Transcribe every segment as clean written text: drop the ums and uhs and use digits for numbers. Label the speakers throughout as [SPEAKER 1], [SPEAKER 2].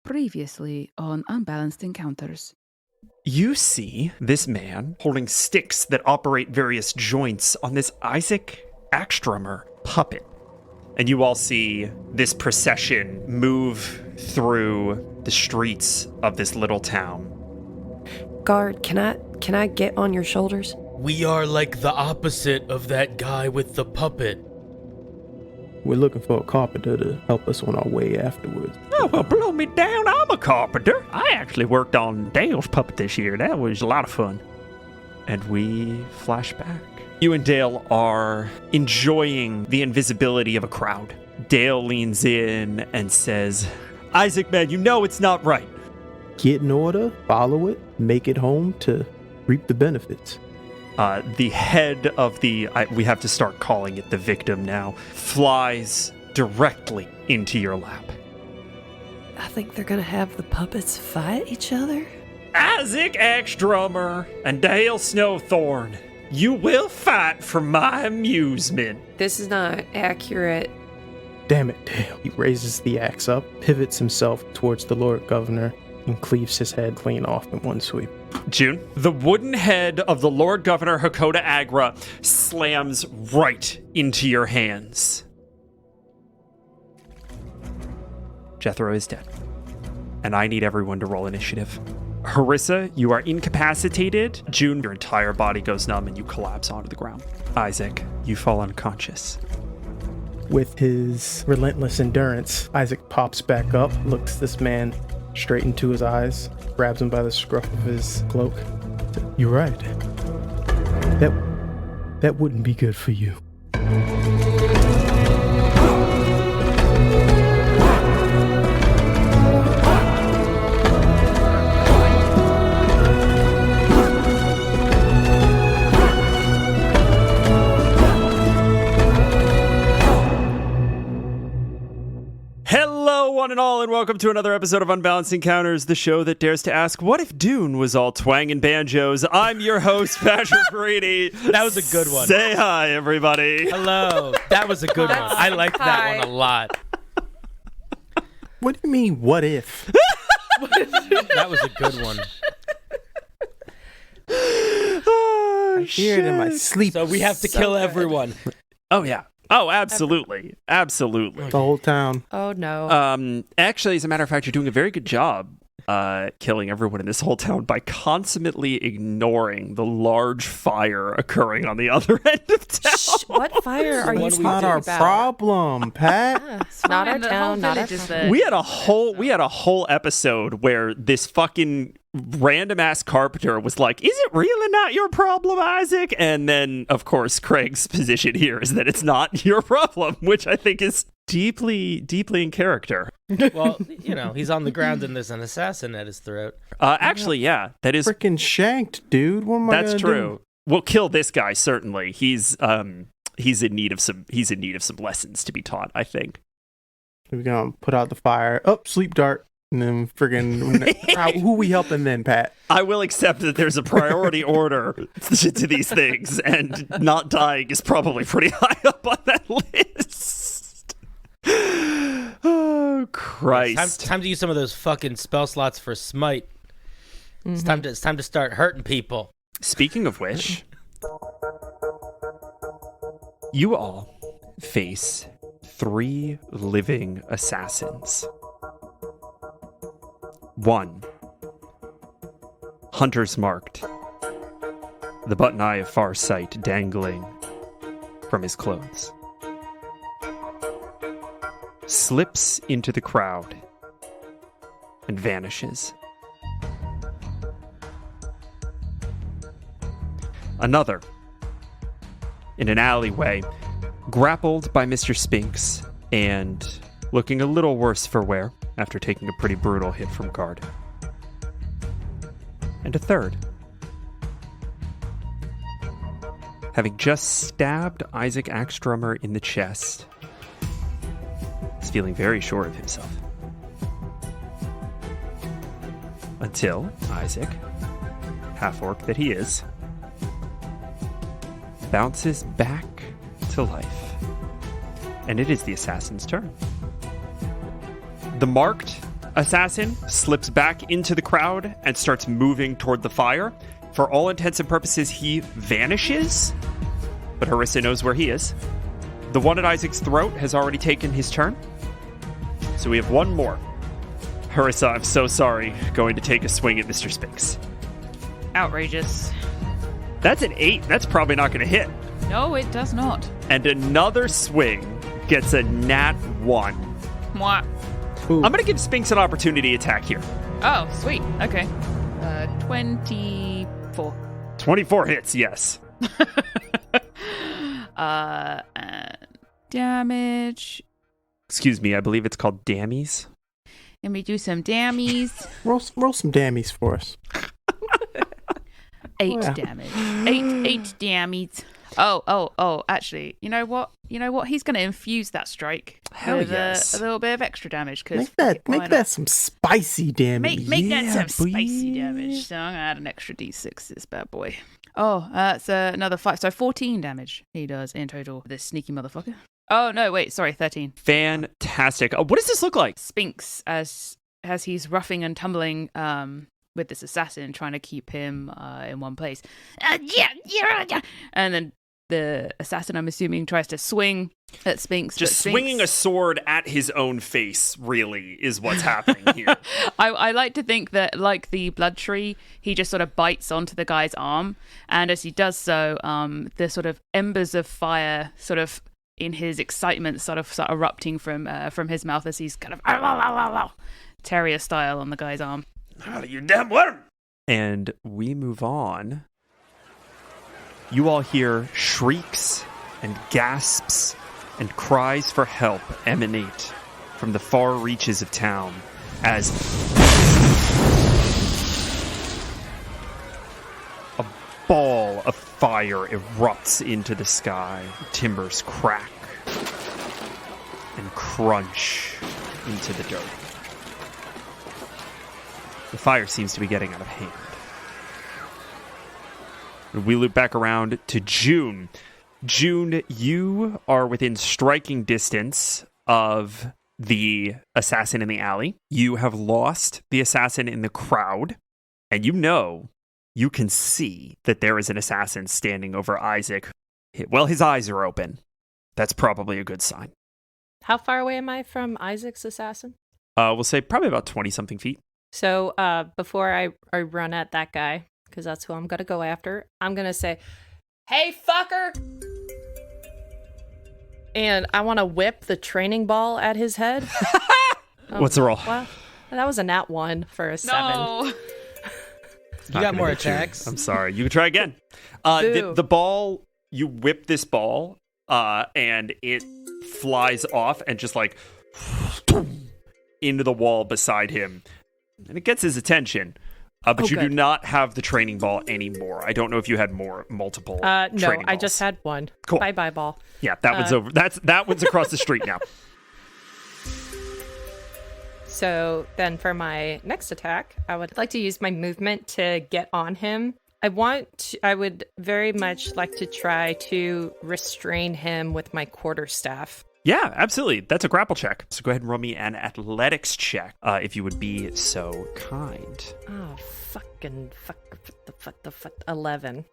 [SPEAKER 1] Previously on Unbalanced Encounters.
[SPEAKER 2] You see this man holding sticks that operate various joints on this Isaac Axedrummer puppet. And you all see this procession move through the streets of this little town.
[SPEAKER 3] Guard, can I get on your shoulders?
[SPEAKER 4] We are like the opposite of that guy with the puppet.
[SPEAKER 5] We're looking for a carpenter to help us on our way afterwards.
[SPEAKER 2] Oh, well, blow me down. I'm a carpenter. I actually worked on Dale's puppet this year. That was a lot of fun. And we flash back. You and Dale are enjoying the invisibility of a crowd. Dale leans in and says, Isaac, man, you know it's not right.
[SPEAKER 5] Get in order, follow it, make it home to reap the benefits.
[SPEAKER 2] The head of we have to start calling it the victim now, flies directly into your lap.
[SPEAKER 3] I think they're gonna have the puppets fight each other.
[SPEAKER 2] Isaac Axedrummer and Dale Snowthorn, you will fight for my amusement.
[SPEAKER 3] This is not accurate.
[SPEAKER 5] Damn it, Dale. He raises the axe up, pivots himself towards the Lord Governor, and cleaves his head clean off in one sweep.
[SPEAKER 2] June, the wooden head of the Lord Governor Hakoda Agra slams right into your hands. Jethro is dead. And I need everyone to roll initiative. Harissa, you are incapacitated. June, your entire body goes numb and you collapse onto the ground. Isaac, you fall unconscious.
[SPEAKER 5] With his relentless endurance, Isaac pops back up, looks this man straight into his eyes, grabs him by the scruff of his cloak. You're right. That wouldn't be good for you.
[SPEAKER 2] Hello, one and all, and welcome to another episode of Unbalanced Encounters, the show that dares to ask, what if Dune was all twanging banjos? I'm your host, Patrick Reedy.
[SPEAKER 4] That was a good one.
[SPEAKER 2] Say hi, everybody.
[SPEAKER 4] Hello. That was a good one. I liked that one a lot.
[SPEAKER 5] What do you mean, what if?
[SPEAKER 4] That was a good one.
[SPEAKER 2] Oh,
[SPEAKER 5] I hear it in my sleep.
[SPEAKER 4] So we have to kill everyone.
[SPEAKER 2] Oh, yeah. Oh, absolutely. Absolutely.
[SPEAKER 5] The whole town.
[SPEAKER 3] Oh no.
[SPEAKER 2] Actually, as a matter of fact, you're doing a very good job killing everyone in this whole town by consummately ignoring the large fire occurring on the other end of town.
[SPEAKER 3] Shh, what fire are you
[SPEAKER 5] It's
[SPEAKER 3] talking
[SPEAKER 5] not our
[SPEAKER 3] about?
[SPEAKER 5] problem, Pat.
[SPEAKER 3] It's not our town, not our town.
[SPEAKER 2] We had a whole episode where this fucking random ass carpenter was like, is it really not your problem, Isaac? And then, of course, Craig's position here is that it's not your problem, which I think is deeply in character.
[SPEAKER 4] Well, you know, he's on the ground and there's an assassin at his throat.
[SPEAKER 2] Actually, yeah, that is
[SPEAKER 5] Freaking shanked, dude. What am I
[SPEAKER 2] that's
[SPEAKER 5] gonna
[SPEAKER 2] true. We'll kill this guy certainly. He's in need of some lessons to be taught, I think.
[SPEAKER 5] do? We're gonna put out the fire. Oh, sleep dart. And then friggin' who we helping then, Pat?
[SPEAKER 2] I will accept that there's a priority order to these things, and not dying is probably pretty high up on that list. Oh, Christ.
[SPEAKER 4] Time to use some of those fucking spell slots for smite.
[SPEAKER 3] Mm-hmm.
[SPEAKER 4] It's time to start hurting people.
[SPEAKER 2] Speaking of which, you all face 3 living assassins. 1. Hunter's marked. The button eye of far sight dangling from his clothes. Slips into the crowd and vanishes. Another, in an alleyway, grappled by Mr. Spinks and looking a little worse for wear after taking a pretty brutal hit from guard. And a third, having just stabbed Isaac Axedrummer in the chest, is feeling very sure of himself. Until Isaac, half-orc that he is, bounces back to life. And it is the assassin's turn. The marked assassin slips back into the crowd and starts moving toward the fire. For all intents and purposes, he vanishes, but Harissa knows where he is. The one at Isaac's throat has already taken his turn, so we have one more. Harissa, I'm so sorry, going to take a swing at Mr. Spinks.
[SPEAKER 1] Outrageous.
[SPEAKER 2] That's an 8. That's probably not going to hit.
[SPEAKER 1] No, it does not.
[SPEAKER 2] And another swing gets a nat 1.
[SPEAKER 1] Mwah.
[SPEAKER 5] Ooh.
[SPEAKER 2] I'm going to give Spinks an opportunity attack here.
[SPEAKER 1] Oh, sweet. Okay. 24.
[SPEAKER 2] 24 hits, yes.
[SPEAKER 1] Damage.
[SPEAKER 2] Excuse me, I believe it's called dammies.
[SPEAKER 1] Let me do some dammies.
[SPEAKER 5] Roll some dammies for us.
[SPEAKER 1] 8
[SPEAKER 5] yeah.
[SPEAKER 1] damage. 8 dammies. Oh, actually, you know what? He's going to infuse that strike
[SPEAKER 2] Hell
[SPEAKER 1] with
[SPEAKER 2] yes.
[SPEAKER 1] a little bit of extra damage. Cause
[SPEAKER 5] Make that some spicy damage.
[SPEAKER 1] Make that
[SPEAKER 2] Yeah,
[SPEAKER 1] some
[SPEAKER 2] boy.
[SPEAKER 1] spicy damage. So I'm going to add an extra d6 to this bad boy. Oh, that's another 5. So 14 damage he does in total. This sneaky motherfucker. Oh, no, wait. Sorry, 13.
[SPEAKER 2] Fantastic. What does this look like?
[SPEAKER 1] Spinks, as he's roughing and tumbling with this assassin, trying to keep him in one place. And then the assassin, I'm assuming, tries to swing at Spinks.
[SPEAKER 2] Just swinging a sword at his own face, really, is what's happening here.
[SPEAKER 1] I like to think that, like the blood tree, he just sort of bites onto the guy's arm. And as he does so, the sort of embers of fire sort of in his excitement sort of start erupting from his mouth as he's kind of terrier style on the guy's arm.
[SPEAKER 2] Oh, you damn worm! And we move on. You all hear shrieks and gasps and cries for help emanate from the far reaches of town as a ball of fire erupts into the sky. Timbers crack and crunch into the dirt. The fire seems to be getting out of hand. We loop back around to June. June, you are within striking distance of the assassin in the alley. You have lost the assassin in the crowd, and you can see that there is an assassin standing over Isaac. Well, his eyes are open. That's probably a good sign.
[SPEAKER 6] How far away am I from Isaac's assassin?
[SPEAKER 2] We'll say probably about 20-something feet.
[SPEAKER 6] So before I run at that guy, because that's who I'm going to go after, I'm going to say, "Hey, fucker!" And I want to whip the training ball at his head.
[SPEAKER 2] What's the roll?
[SPEAKER 6] Well, that was a nat 1 for a 7.
[SPEAKER 1] No.
[SPEAKER 4] You
[SPEAKER 2] Not
[SPEAKER 4] got
[SPEAKER 2] gonna
[SPEAKER 4] more
[SPEAKER 2] hit you.
[SPEAKER 4] attacks.
[SPEAKER 2] I'm sorry. You can try again.
[SPEAKER 6] Boo.
[SPEAKER 2] The ball, you whip this ball, and it flies off and just like into the wall beside him. And it gets his attention. But you do
[SPEAKER 6] good.
[SPEAKER 2] not have the training ball anymore. I don't know if you had multiple
[SPEAKER 6] No,
[SPEAKER 2] training
[SPEAKER 6] I
[SPEAKER 2] balls.
[SPEAKER 6] just had one.
[SPEAKER 2] Cool.
[SPEAKER 6] Bye-bye ball.
[SPEAKER 2] Yeah, that one's over. That one's across the street now.
[SPEAKER 6] So then for my next attack, I would like to use my movement to get on him. I would very much like to try to restrain him with my quarterstaff.
[SPEAKER 2] Yeah, absolutely. That's a grapple check. So go ahead and roll me an athletics check, if you would be so kind.
[SPEAKER 6] Oh, fuck, 11.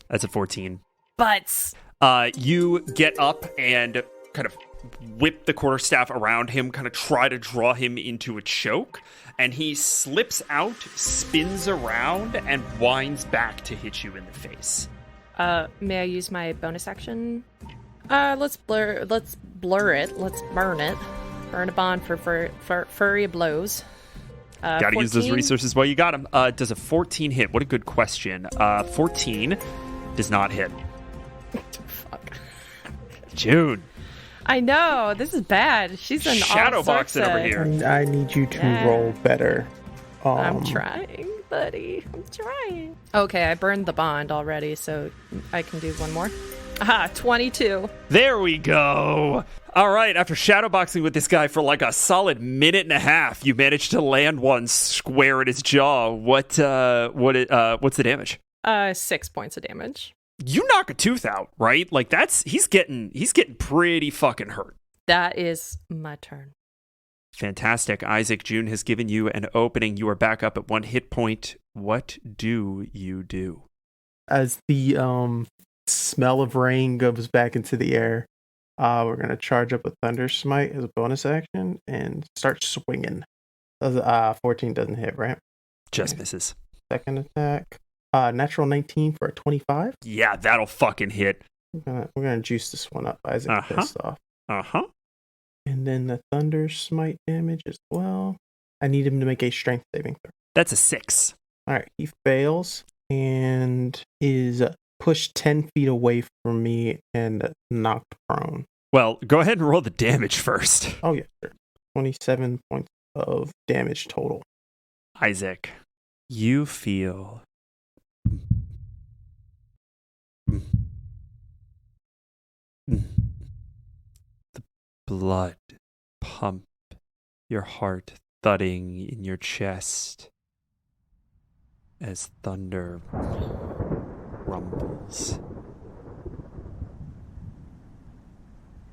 [SPEAKER 2] That's a 14.
[SPEAKER 6] Butts.
[SPEAKER 2] You get up and kind of whip the quarterstaff around him, kind of try to draw him into a choke, and he slips out, spins around, and winds back to hit you in the face.
[SPEAKER 6] May I use my bonus action? Let's blur it. Let's burn it. Burn a bond for furry blows.
[SPEAKER 2] Gotta use those
[SPEAKER 6] 14?
[SPEAKER 2] resources while you got them. Does a 14 hit? What a good question. 14 does not hit.
[SPEAKER 6] Fuck.
[SPEAKER 2] June.
[SPEAKER 6] I know, this is bad. She's an
[SPEAKER 2] Shadow boxing over here.
[SPEAKER 5] I need you to
[SPEAKER 6] Yeah.
[SPEAKER 5] roll better.
[SPEAKER 6] I'm trying, buddy. I'm trying. Okay, I burned the bond already, so I can do one more. Aha, 22.
[SPEAKER 2] There we go. All right, after shadowboxing with this guy for like a solid minute and a half, you managed to land one square in his jaw. What's the damage?
[SPEAKER 6] 6 points of damage.
[SPEAKER 2] You knock a tooth out, right? Like he's getting pretty fucking hurt.
[SPEAKER 6] That is my turn.
[SPEAKER 2] Fantastic. Isaac, June has given you an opening. You are back up at 1 hit point. What do you do?
[SPEAKER 5] As the smell of rain goes back into the air, we're going to charge up a Thunder Smite as a bonus action and start swinging. 14 doesn't hit, right?
[SPEAKER 2] Just misses.
[SPEAKER 5] Second attack. Natural 19 for a 25.
[SPEAKER 2] Yeah, that'll fucking hit.
[SPEAKER 5] We're gonna juice this one up. Isaac pissed off.
[SPEAKER 2] Uh-huh.
[SPEAKER 5] And then the Thunder Smite damage as well. I need him to make a strength saving throw.
[SPEAKER 2] That's a 6.
[SPEAKER 5] Alright, he fails and is pushed 10 feet away from me and knocked prone.
[SPEAKER 2] Well, go ahead and roll the damage first.
[SPEAKER 5] Oh, yeah, sure. 27 points of damage total.
[SPEAKER 2] Isaac, you feel the blood pump, your heart thudding in your chest as thunder rumbles.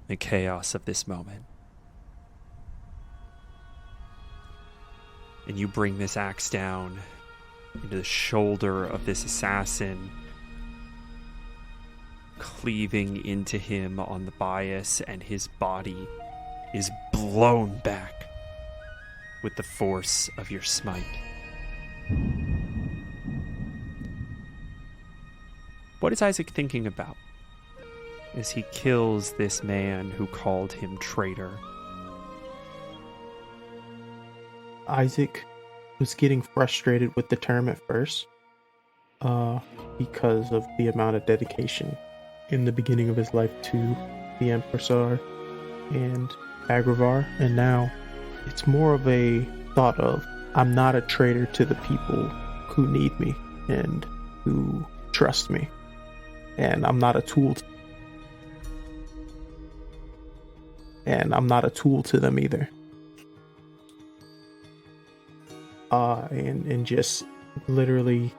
[SPEAKER 2] The chaos of this moment. And you bring this axe down into the shoulder of this assassin, cleaving into him on the bias, and his body is blown back with the force of your smite. What is Isaac thinking about as he kills this man who called him traitor?
[SPEAKER 5] Isaac was getting frustrated with the term at first because of the amount of dedication in the beginning of his life to the Empressar and Agravar, and now it's more of a thought of, I'm not a traitor to the people who need me and who trust me, and I'm not a tool to them either. And just literally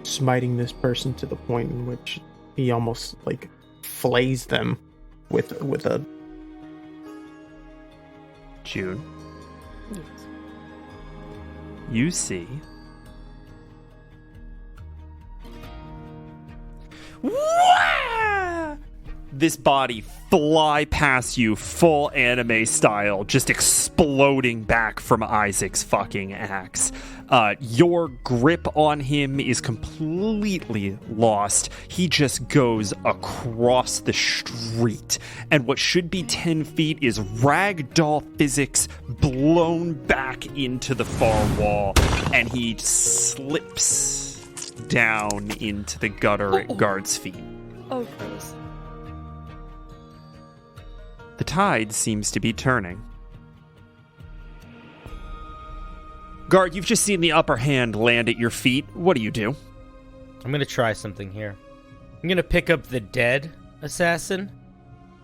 [SPEAKER 5] smiting this person to the point in which he almost like flays them with a
[SPEAKER 2] June. You see this body fly past you full anime style, just exploding back from Isaac's fucking axe. Your grip on him is completely lost. He just goes across the street, and what should be 10 feet is ragdoll physics blown back into the far wall, and he slips down into the gutter at Guard's feet.
[SPEAKER 6] Oh, gross.
[SPEAKER 2] The tide seems to be turning. Guard, you've just seen the upper hand land at your feet. What do you do?
[SPEAKER 4] I'm gonna try something here. I'm gonna pick up the dead assassin,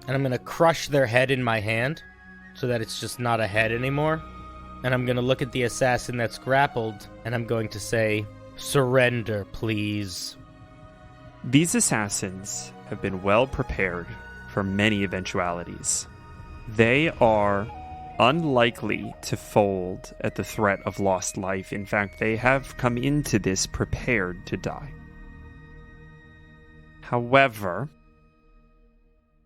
[SPEAKER 4] and I'm gonna crush their head in my hand, so that it's just not a head anymore. And I'm gonna look at the assassin that's grappled, and I'm going to say, "Surrender, please."
[SPEAKER 2] These assassins have been well prepared for many eventualities. They are unlikely to fold at the threat of lost life. In fact, they have come into this prepared to die. However,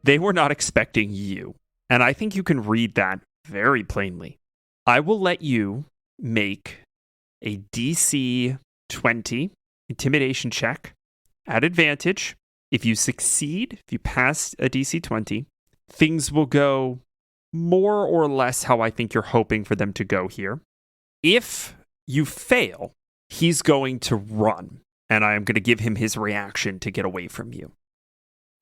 [SPEAKER 2] they were not expecting you, and I think you can read that very plainly. I will let you make a DC 20 intimidation check at advantage. If you succeed, if you pass a DC 20, things will go more or less how I think you're hoping for them to go here. If you fail, he's going to run, and I am going to give him his reaction to get away from you.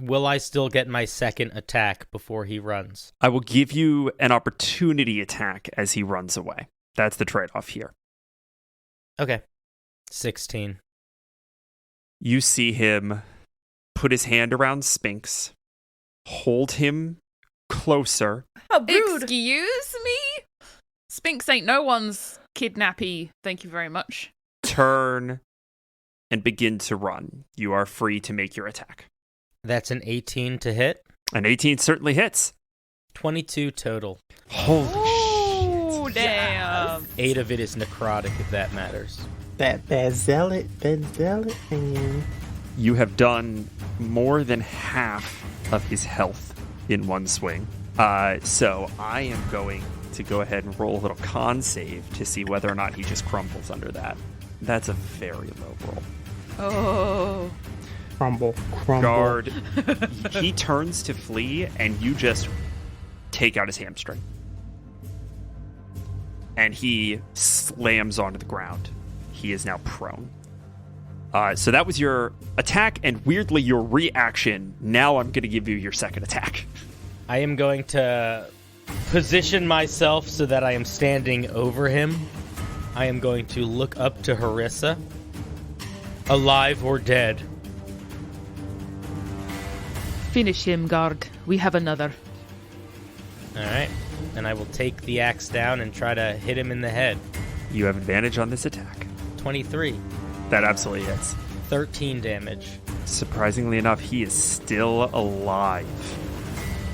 [SPEAKER 4] Will I still get my second attack before he runs?
[SPEAKER 2] I will give you an opportunity attack as he runs away. That's the trade-off here.
[SPEAKER 4] Okay. 16.
[SPEAKER 2] You see him put his hand around Spinks, hold him closer.
[SPEAKER 6] How rude.
[SPEAKER 1] Excuse me? Spinks ain't no one's kidnappy. Thank you very much.
[SPEAKER 2] Turn and begin to run. You are free to make your attack.
[SPEAKER 4] That's an 18 to hit.
[SPEAKER 2] An 18 certainly hits.
[SPEAKER 4] 22 total.
[SPEAKER 2] Holy
[SPEAKER 1] Oh, damn.
[SPEAKER 4] 8 of it is necrotic, if that matters.
[SPEAKER 5] That bad zealot, man.
[SPEAKER 2] You have done more than half of his health in one swing. So I am going to go ahead and roll a little con save to see whether or not he just crumbles under that. That's a very low roll.
[SPEAKER 1] Oh.
[SPEAKER 5] Crumble.
[SPEAKER 2] Guard, he turns to flee, and you just take out his hamstring. And he slams onto the ground. He is now prone. So that was your attack, and weirdly, your reaction. Now I'm going to give you your second attack.
[SPEAKER 4] I am going to position myself so that I am standing over him. I am going to look up to Harissa. Alive or dead?
[SPEAKER 1] Finish him, guard. We have another.
[SPEAKER 4] Alright. And I will take the axe down and try to hit him in the head.
[SPEAKER 2] You have advantage on this attack.
[SPEAKER 4] 23.
[SPEAKER 2] That absolutely is.
[SPEAKER 4] 13 damage.
[SPEAKER 2] Surprisingly enough, he is still alive.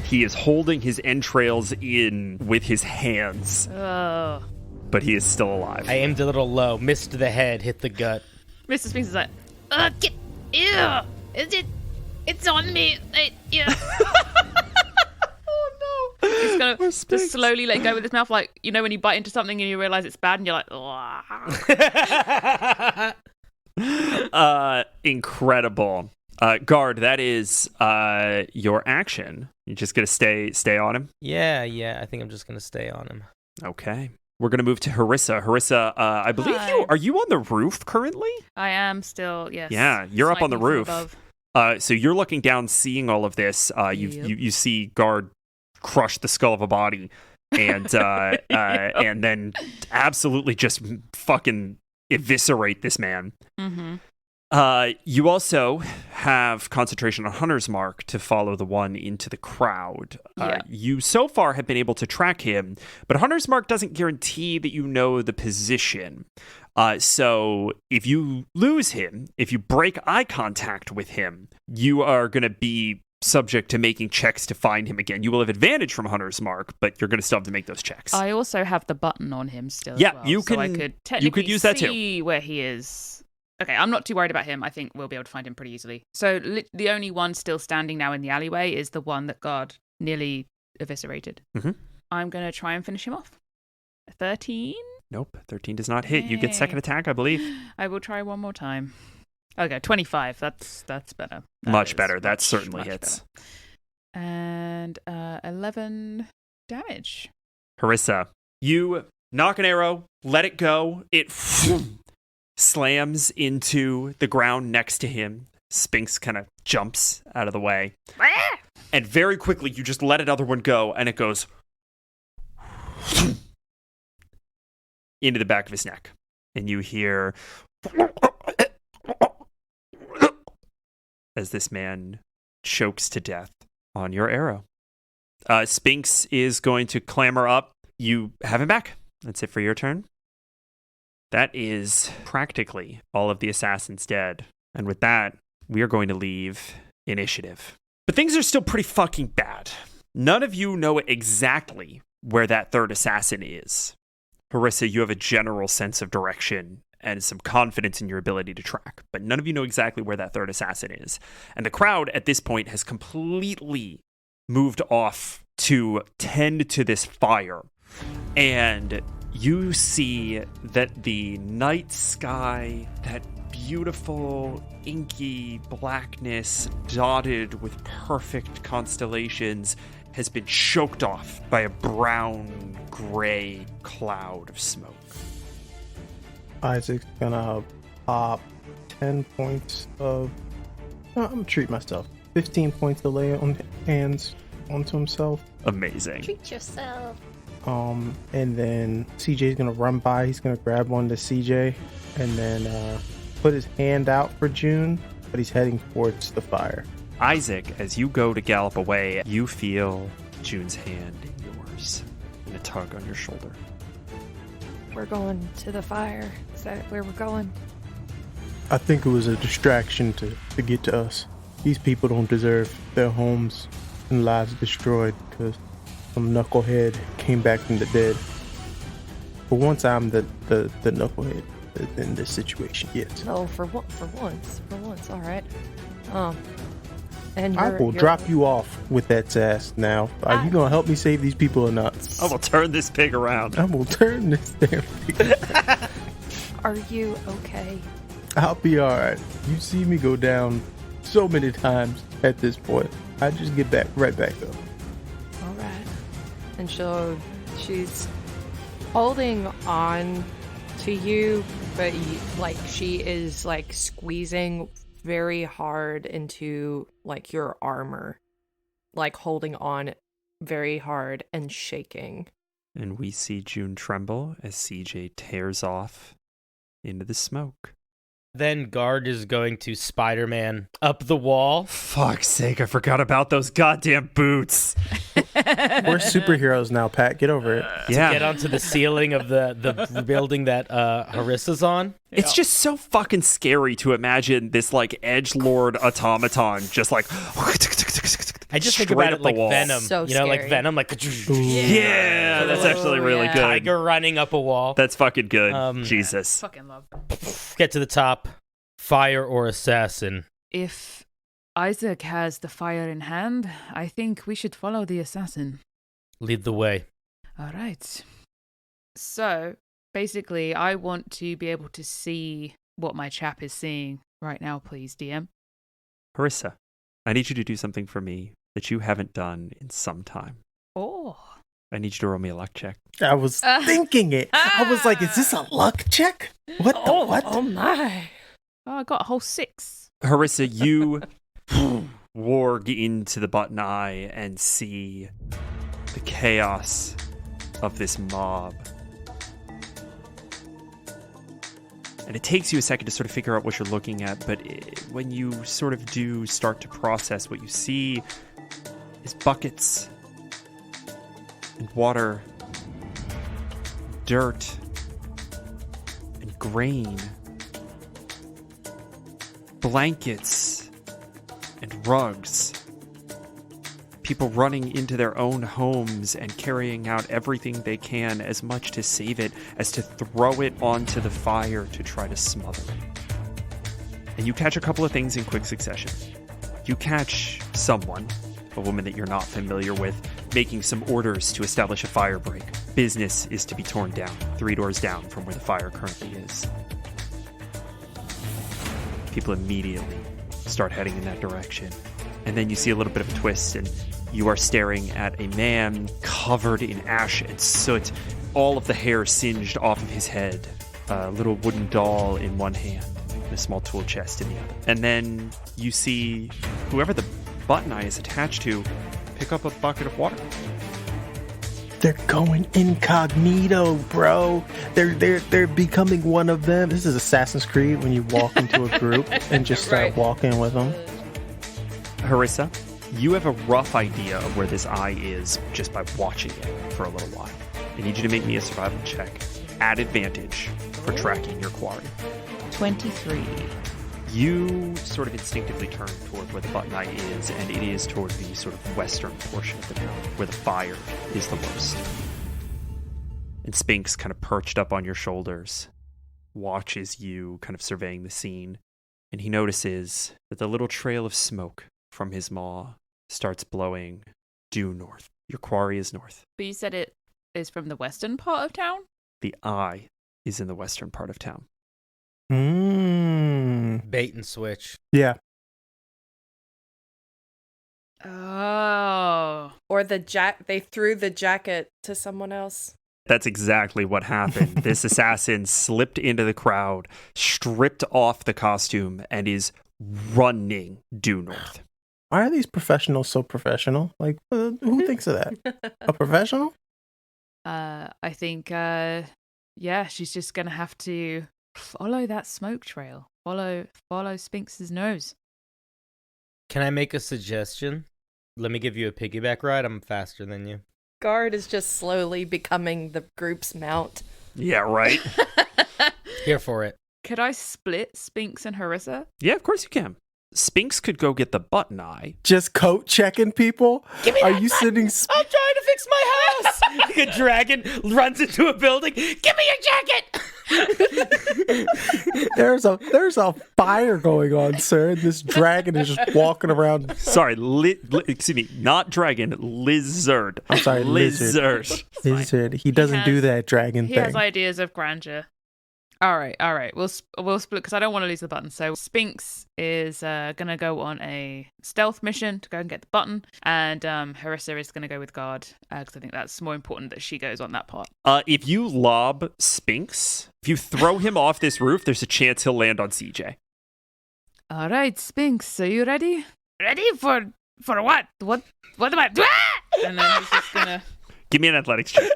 [SPEAKER 2] He is holding his entrails in with his hands,
[SPEAKER 1] Oh.
[SPEAKER 2] but he is still alive.
[SPEAKER 4] I aimed a little low, missed the head, hit the gut.
[SPEAKER 1] Mr. Spinks is like, get, ew, it's on me. Yeah. Oh no. He's gonna just slowly let go with his mouth, like, you know, when you bite into something and you realize it's bad and you're like,
[SPEAKER 2] Incredible. Guard, that is your action. You're just gonna stay on him?
[SPEAKER 4] Yeah, I think I'm just gonna stay on him.
[SPEAKER 2] Okay. We're gonna move to Harissa. Harissa, I believe
[SPEAKER 1] Hi.
[SPEAKER 2] are you on the roof currently?
[SPEAKER 1] I am still, yes.
[SPEAKER 2] Yeah, you're up on the
[SPEAKER 1] slightly
[SPEAKER 2] roof.
[SPEAKER 1] above.
[SPEAKER 2] So you're looking down, seeing all of this. You see Guard crush the skull of a body, and and then absolutely just fucking eviscerate this man.
[SPEAKER 1] Mm-hmm.
[SPEAKER 2] You also have concentration on Hunter's Mark to follow the one into the crowd.
[SPEAKER 1] Yeah.
[SPEAKER 2] You so far have been able to track him, but Hunter's Mark doesn't guarantee that you know the position. So if you lose him, if you break eye contact with him, you are going to be subject to making checks to find him again. You will have advantage from Hunter's Mark, but you're going to still have to make those checks.
[SPEAKER 1] I also have the button on him still.
[SPEAKER 2] Yeah,
[SPEAKER 1] as well,
[SPEAKER 2] you
[SPEAKER 1] so I
[SPEAKER 2] can-
[SPEAKER 1] could
[SPEAKER 2] you
[SPEAKER 1] technically
[SPEAKER 2] could use that too.
[SPEAKER 1] see where he is. Okay, I'm not too worried about him. I think we'll be able to find him pretty easily. So the only one still standing now in the alleyway is the one that Guard nearly eviscerated.
[SPEAKER 2] Mhm.
[SPEAKER 1] I'm going to try and finish him off. 13?
[SPEAKER 2] Nope, 13 does not hit. You get
[SPEAKER 1] Yay.
[SPEAKER 2] second attack, I believe.
[SPEAKER 1] I will try one more time. Okay, 25. That's better. That
[SPEAKER 2] Much
[SPEAKER 1] is
[SPEAKER 2] better. That
[SPEAKER 1] much,
[SPEAKER 2] certainly
[SPEAKER 1] much
[SPEAKER 2] hits.
[SPEAKER 1] better. And 11 damage.
[SPEAKER 2] Harissa, you knock an arrow, let it go. It slams into the ground next to him. Spinks kind of jumps out of the way. And very quickly, you just let another one go, and it goes into the back of his neck. And you hear as this man chokes to death on your arrow. Spinks is going to clamber up. You have him back. That's it for your turn. That is practically all of the assassins dead. And with that, we are going to leave initiative. But things are still pretty fucking bad. None of you know exactly where that third assassin is. Harissa, you have a general sense of direction and some confidence in your ability to track, but none of you know exactly where that third assassin is. And the crowd at this point has completely moved off to tend to this fire. And you see that the night sky, that beautiful inky blackness dotted with perfect constellations, has been choked off by a brown gray cloud of smoke.
[SPEAKER 5] Isaac's gonna pop 10 points of... I'm gonna treat myself. 15 points of lay on hands onto himself.
[SPEAKER 2] Amazing.
[SPEAKER 6] Treat yourself.
[SPEAKER 5] And then CJ's gonna run by. He's gonna grab one to CJ and then put his hand out for June, but he's heading towards the fire.
[SPEAKER 2] Isaac, as you go to gallop away, you feel June's hand in yours and a tug on your shoulder.
[SPEAKER 6] We're going to the fire. Is that where we're going?
[SPEAKER 5] I think it was a distraction to get to us. These people don't deserve their homes and lives destroyed because some knucklehead came back from the dead. But once I'm the knucklehead in this situation, yes.
[SPEAKER 6] No, for once, all right. And
[SPEAKER 5] I will drop you off with that sass now. Are you gonna help me save these people or not?
[SPEAKER 2] I will turn this pig around.
[SPEAKER 5] I will turn this damn pig.
[SPEAKER 6] Are you okay?
[SPEAKER 5] I'll be alright. You see me go down so many times at this point. I just get right back up.
[SPEAKER 6] All right. And she's holding on to you, but like she is like squeezing very hard into like your armor, like holding on very hard and shaking.
[SPEAKER 2] And we see June tremble as CJ tears off into the smoke.
[SPEAKER 4] Then Guard is going to Spider-Man up the wall.
[SPEAKER 2] Fuck's sake, I forgot about those goddamn boots.
[SPEAKER 5] We're superheroes now, Pat. Get over it.
[SPEAKER 2] Yeah.
[SPEAKER 4] Get onto the ceiling of the building that Harissa's on.
[SPEAKER 2] It's just so fucking scary to imagine this like edgelord automaton just like
[SPEAKER 4] I just think
[SPEAKER 2] straight
[SPEAKER 4] about
[SPEAKER 2] up
[SPEAKER 4] it like
[SPEAKER 2] the wall.
[SPEAKER 4] Venom.
[SPEAKER 6] So
[SPEAKER 4] you know, like
[SPEAKER 6] scary.
[SPEAKER 4] Venom, like
[SPEAKER 2] Yeah, that's actually really
[SPEAKER 1] yeah.
[SPEAKER 2] good.
[SPEAKER 4] tiger running up a wall.
[SPEAKER 2] That's fucking good. Jesus.
[SPEAKER 1] Fucking love.
[SPEAKER 4] Get to the top. Fire or assassin.
[SPEAKER 1] If Isaac has the fire in hand, I think we should follow the assassin.
[SPEAKER 4] Lead the way.
[SPEAKER 1] All right. So, basically, I want to be able to see what my chap is seeing right now, please, DM.
[SPEAKER 2] Harissa, I need you to do something for me that you haven't done in some time.
[SPEAKER 1] Oh.
[SPEAKER 2] I need you to roll me a luck check.
[SPEAKER 5] I was thinking it. I was like, is this a luck check? What the what?
[SPEAKER 6] Oh my.
[SPEAKER 1] Oh, I got a whole 6.
[SPEAKER 2] Harissa, you warg into the button eye and see the chaos of this mob. And it takes you a second to sort of figure out what you're looking at, but when you sort of do start to process, what you see is buckets and water, dirt, and grain, blankets and rugs, people running into their own homes and carrying out everything they can as much to save it as to throw it onto the fire to try to smother it. And you catch a couple of things in quick succession. You catch someone, a woman that you're not familiar with, making some orders to establish a fire break. Business is to be torn down, 3 doors down from where the fire currently is. People immediately start heading in that direction. And then you see a little bit of a twist, and you are staring at a man covered in ash and soot, all of the hair singed off of his head, a little wooden doll in one hand, and a small tool chest in the other. And then you see whoever the button eye is attached to pick up a bucket of water.
[SPEAKER 5] They're going incognito, bro. They're becoming one of them. This is Assassin's Creed when you walk into a group and just start
[SPEAKER 6] Right.
[SPEAKER 5] walking with them.
[SPEAKER 2] Harissa, you have a rough idea of where this eye is just by watching it for a little while. I need you to make me a survival check at advantage for tracking your quarry.
[SPEAKER 1] 23.
[SPEAKER 2] You sort of instinctively turn toward where the button eye is, and it is toward the sort of western portion of the town, where the fire is the worst. And Spinks, kind of perched up on your shoulders, watches you kind of surveying the scene, and he notices that the little trail of smoke from his maw starts blowing due north. Your quarry is north.
[SPEAKER 1] But you said it is from the western part of town?
[SPEAKER 2] The eye is in the western part of town.
[SPEAKER 4] Bait and switch.
[SPEAKER 5] Yeah.
[SPEAKER 1] Oh.
[SPEAKER 6] Or they threw the jacket to someone else.
[SPEAKER 2] That's exactly what happened. This assassin slipped into the crowd, stripped off the costume, and is running due north.
[SPEAKER 5] Why are these professionals so professional? Like, who thinks of that? A professional?
[SPEAKER 1] I think, yeah, she's just going to have to follow that smoke trail. Follow Spinks's nose.
[SPEAKER 4] Can I make a suggestion? Let me give you a piggyback ride. I'm faster than you.
[SPEAKER 6] Guard is just slowly becoming the group's mount.
[SPEAKER 2] Yeah, right?
[SPEAKER 4] Here for it.
[SPEAKER 1] Could I split Spinks and Harissa?
[SPEAKER 2] Yeah, of course you can. Sphinx could go get the button eye.
[SPEAKER 5] Just coat checking people? Are you sitting?
[SPEAKER 4] I'm trying to fix my house. Like a dragon runs into a building. Give me your jacket.
[SPEAKER 5] There's a fire going on, sir. This dragon is just walking around.
[SPEAKER 2] Sorry, excuse me, not dragon, lizard.
[SPEAKER 5] I'm sorry, lizard. Lizard. He doesn't do that dragon
[SPEAKER 1] He
[SPEAKER 5] thing.
[SPEAKER 1] has ideas of grandeur. All right. We'll split because I don't want to lose the button. So Sphinx is gonna go on a stealth mission to go and get the button, and Harissa is gonna go with guard because I think that's more important that she goes on that part.
[SPEAKER 2] If you lob Sphinx, if you throw him off this roof, there's a chance he'll land on CJ.
[SPEAKER 1] All right, Sphinx, are you ready? Ready for what? What am I? And then he's just gonna
[SPEAKER 2] Give me an athletics check.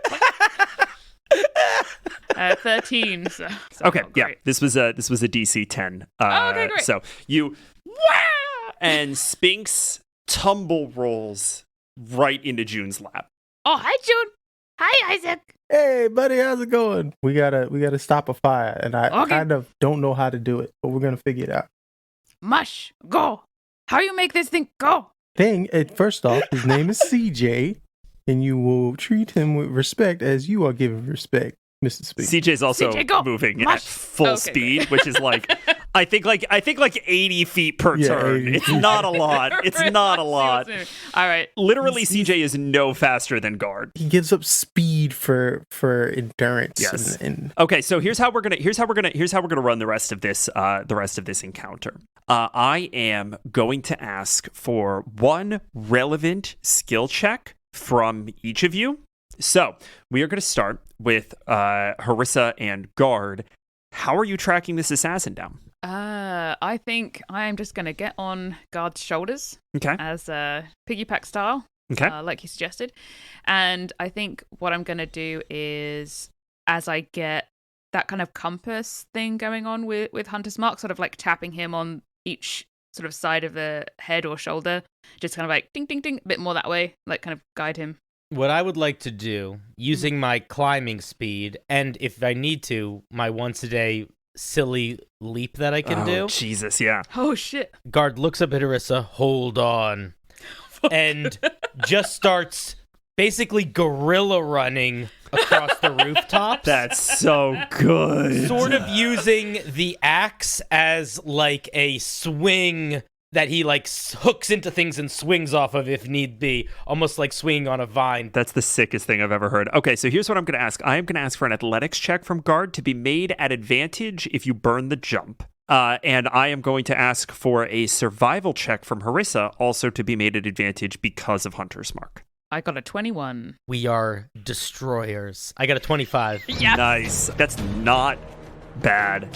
[SPEAKER 1] 13. So
[SPEAKER 2] Okay,
[SPEAKER 1] oh,
[SPEAKER 2] yeah,
[SPEAKER 1] great.
[SPEAKER 2] this was a DC 10.
[SPEAKER 1] Okay, great.
[SPEAKER 2] So you and Sphinx tumble rolls right into June's lap.
[SPEAKER 1] Oh, hi, June. Hi, Isaac.
[SPEAKER 5] Hey, buddy, how's it going? We gotta stop a fire, and I
[SPEAKER 1] Okay.
[SPEAKER 5] kind of don't know how to do it, but we're gonna figure it out.
[SPEAKER 1] Mush, go. How you make this thing go?
[SPEAKER 5] First off, his name is CJ, and you will treat him with respect as you are given respect, Mr. Sphinx.
[SPEAKER 2] CJ's also
[SPEAKER 1] CJ, go.
[SPEAKER 2] moving
[SPEAKER 1] Mush.
[SPEAKER 2] at full
[SPEAKER 1] Okay,
[SPEAKER 2] speed,
[SPEAKER 1] great.
[SPEAKER 2] which is like I think like 80 feet per
[SPEAKER 5] Yeah,
[SPEAKER 2] turn.
[SPEAKER 5] 80
[SPEAKER 2] It's
[SPEAKER 5] feet.
[SPEAKER 2] not a lot. It's not a lot.
[SPEAKER 1] All right.
[SPEAKER 2] Literally, CJ is no faster than guard.
[SPEAKER 5] He gives up speed for endurance.
[SPEAKER 2] Yes.
[SPEAKER 5] And
[SPEAKER 2] Okay, so here's how we're gonna run the rest of this encounter. I am going to ask for one relevant skill check from each of you. So we are going to start with Harissa and Guard. How are you tracking this assassin down?
[SPEAKER 1] I think I am just going to get on Guard's shoulders
[SPEAKER 2] Okay.
[SPEAKER 1] as piggyback style,
[SPEAKER 2] Okay.
[SPEAKER 1] like you suggested. And I think what I'm going to do is, as I get that kind of compass thing going on with Hunter's Mark, sort of like tapping him on each sort of side of the head or shoulder, just kind of like ding, ding, ding, a bit more that way, like kind of guide him.
[SPEAKER 4] What I would like to do, using my climbing speed, and if I need to, my once a day silly leap that I can do.
[SPEAKER 2] Jesus, yeah.
[SPEAKER 1] Oh, shit.
[SPEAKER 4] Guard looks up at Harissa, hold on, and just starts basically gorilla running across the rooftops.
[SPEAKER 2] That's so good.
[SPEAKER 4] Sort of using the axe as like a swing that he like hooks into things and swings off of if need be, almost like swinging on a vine.
[SPEAKER 2] That's the sickest thing I've ever heard. Okay, so here's what I'm going to ask. I am going to ask for an athletics check from Guard to be made at advantage if you burn the jump. And I am going to ask for a survival check from Harissa also to be made at advantage because of Hunter's Mark.
[SPEAKER 1] I got a 21.
[SPEAKER 4] We are destroyers. I got a 25.
[SPEAKER 1] Yeah.
[SPEAKER 2] Nice. That's not bad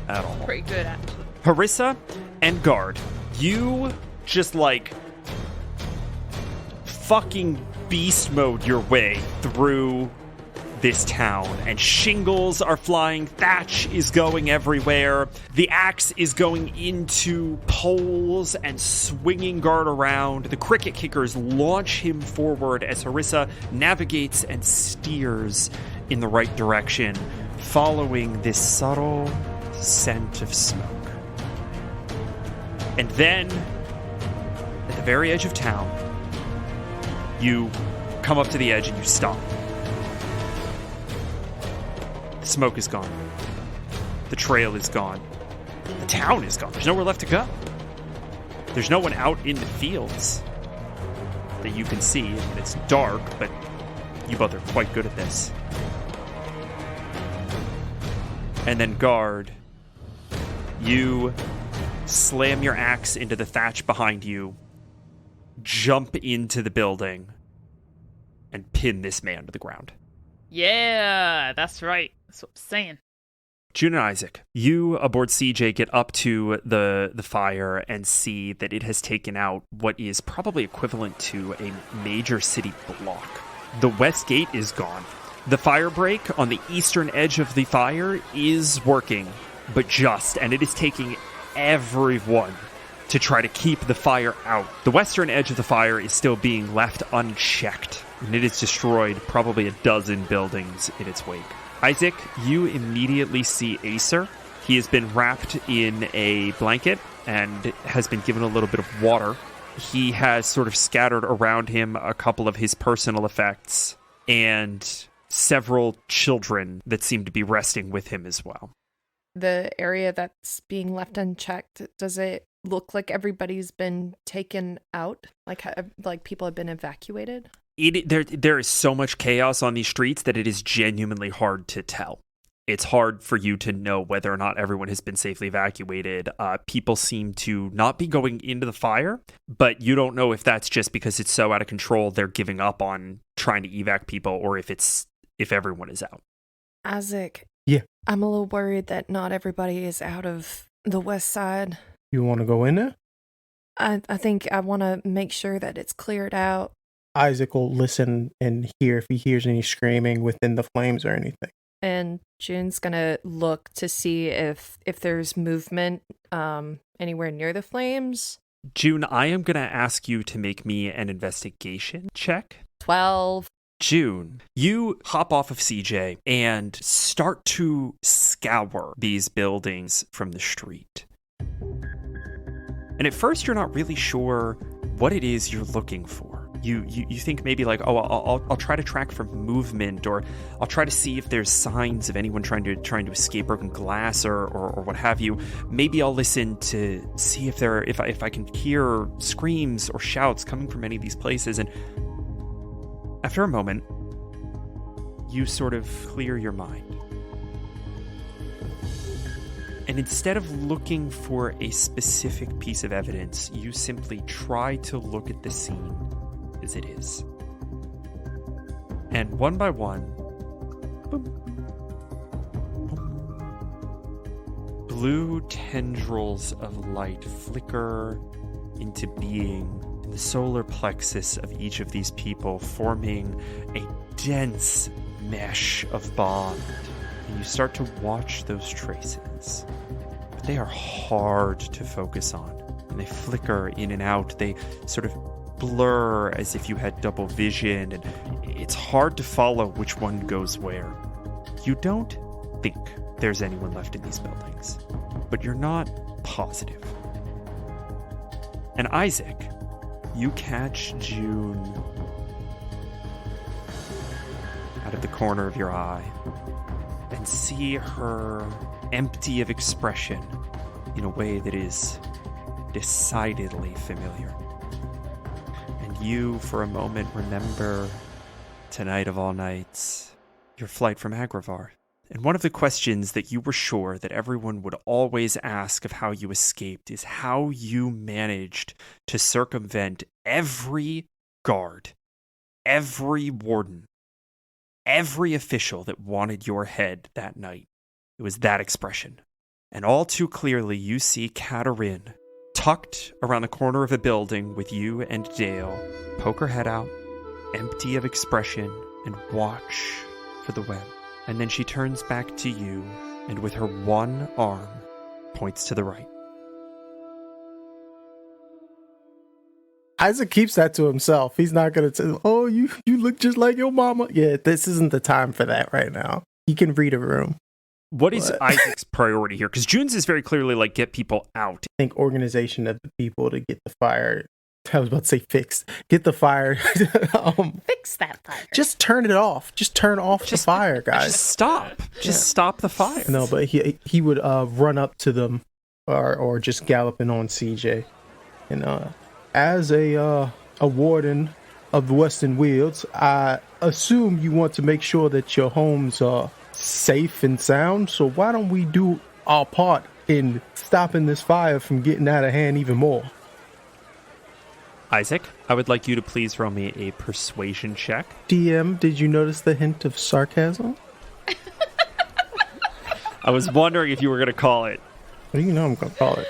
[SPEAKER 2] at all.
[SPEAKER 1] Pretty good, actually.
[SPEAKER 2] Harissa and Guard, you just like fucking beast mode your way through this town, and shingles are flying, thatch is going everywhere, the axe is going into poles and swinging Guard around. The cricket kickers launch him forward as Harissa navigates and steers in the right direction, following this subtle scent of smoke. And then, at the very edge of town, you come up to the edge and you stop. The smoke is gone. The trail is gone. The town is gone. There's nowhere left to go. There's no one out in the fields that you can see. And it's dark, but you both are quite good at this. And then Guard, you slam your axe into the thatch behind you, jump into the building, and pin this man to the ground.
[SPEAKER 1] Yeah, that's right. That's what I'm saying.
[SPEAKER 2] June and Isaac, you aboard CJ get up to the fire and see that it has taken out what is probably equivalent to a major city block. The west gate is gone. The fire break on the eastern edge of the fire is working, but just, and it is taking everyone to try to keep the fire out. The western edge of the fire is still being left unchecked, and it has destroyed probably a dozen buildings in its wake. Isaac, you immediately see Acer He has been wrapped in a blanket and has been given a little bit of water. He has sort of scattered around him a couple of his personal effects and several children that seem to be resting with him as well.
[SPEAKER 6] The area that's being left unchecked, does it look like everybody's been taken out? Like people have been evacuated?
[SPEAKER 2] There is so much chaos on these streets that it is genuinely hard to tell. It's hard for you to know whether or not everyone has been safely evacuated. People seem to not be going into the fire, but you don't know if that's just because it's so out of control they're giving up on trying to evac people, or if everyone is out.
[SPEAKER 6] Isaac.
[SPEAKER 5] Yeah.
[SPEAKER 6] I'm a little worried that not everybody is out of the west side.
[SPEAKER 5] You want to go in there?
[SPEAKER 6] I think I want to make sure that it's cleared out.
[SPEAKER 5] Isaac will listen and hear if he hears any screaming within the flames or anything.
[SPEAKER 6] And June's gonna look to see if there's movement anywhere near the flames.
[SPEAKER 2] June, I am going to ask you to make me an investigation check.
[SPEAKER 6] 12.
[SPEAKER 2] June, you hop off of CJ and start to scour these buildings from the street. And at first, you're not really sure what it is you're looking for. You think maybe like, oh, I'll try to track for movement, or I'll try to see if there's signs of anyone trying to escape broken glass or what have you. Maybe I'll listen to see if I can hear screams or shouts coming from any of these places. And after a moment, you sort of clear your mind. And instead of looking for a specific piece of evidence, you simply try to look at the scene as it is. And one by one, boom, boom, blue tendrils of light flicker into being in the solar plexus of each of these people, forming a dense mesh of bond. And you start to watch those traces. But they are hard to focus on. And they flicker in and out. They sort of blur as if you had double vision. And it's hard to follow which one goes where. You don't think there's anyone left in these buildings. But you're not positive. And Isaac, you catch June out of the corner of your eye and see her empty of expression in a way that is decidedly familiar. And you, for a moment, remember tonight of all nights, your flight from Agrabah. And one of the questions that you were sure that everyone would always ask of how you escaped is how you managed to circumvent every guard, every warden, every official that wanted your head that night. It was that expression. And all too clearly, you see Katerin tucked around the corner of a building with you and Dale, poke her head out, empty of expression, and watch for the web. And then she turns back to you, and with her one arm, points to the right.
[SPEAKER 5] Isaac keeps that to himself. He's not going to say, oh, you look just like your mama. Yeah, this isn't the time for that right now. He can read a room.
[SPEAKER 2] What is Isaac's priority here? Because June's is very clearly like, get people out.
[SPEAKER 5] I think organization of the people to get the fire. I was about to say fixed. Get the fire.
[SPEAKER 6] Fix that fire.
[SPEAKER 5] Just turn it off. Just turn off the fire, guys.
[SPEAKER 2] Just stop. Just stop the fire.
[SPEAKER 5] No, but he would run up to them or just galloping on CJ. And as a warden of the Western Wilds, I assume you want to make sure that your homes are safe and sound. So why don't we do our part in stopping this fire from getting out of hand even more?
[SPEAKER 2] Isaac, I would like you to please roll me a persuasion check.
[SPEAKER 5] DM, did you notice the hint of sarcasm?
[SPEAKER 2] I was wondering if you were going to call it.
[SPEAKER 5] What do you know I'm going to call it?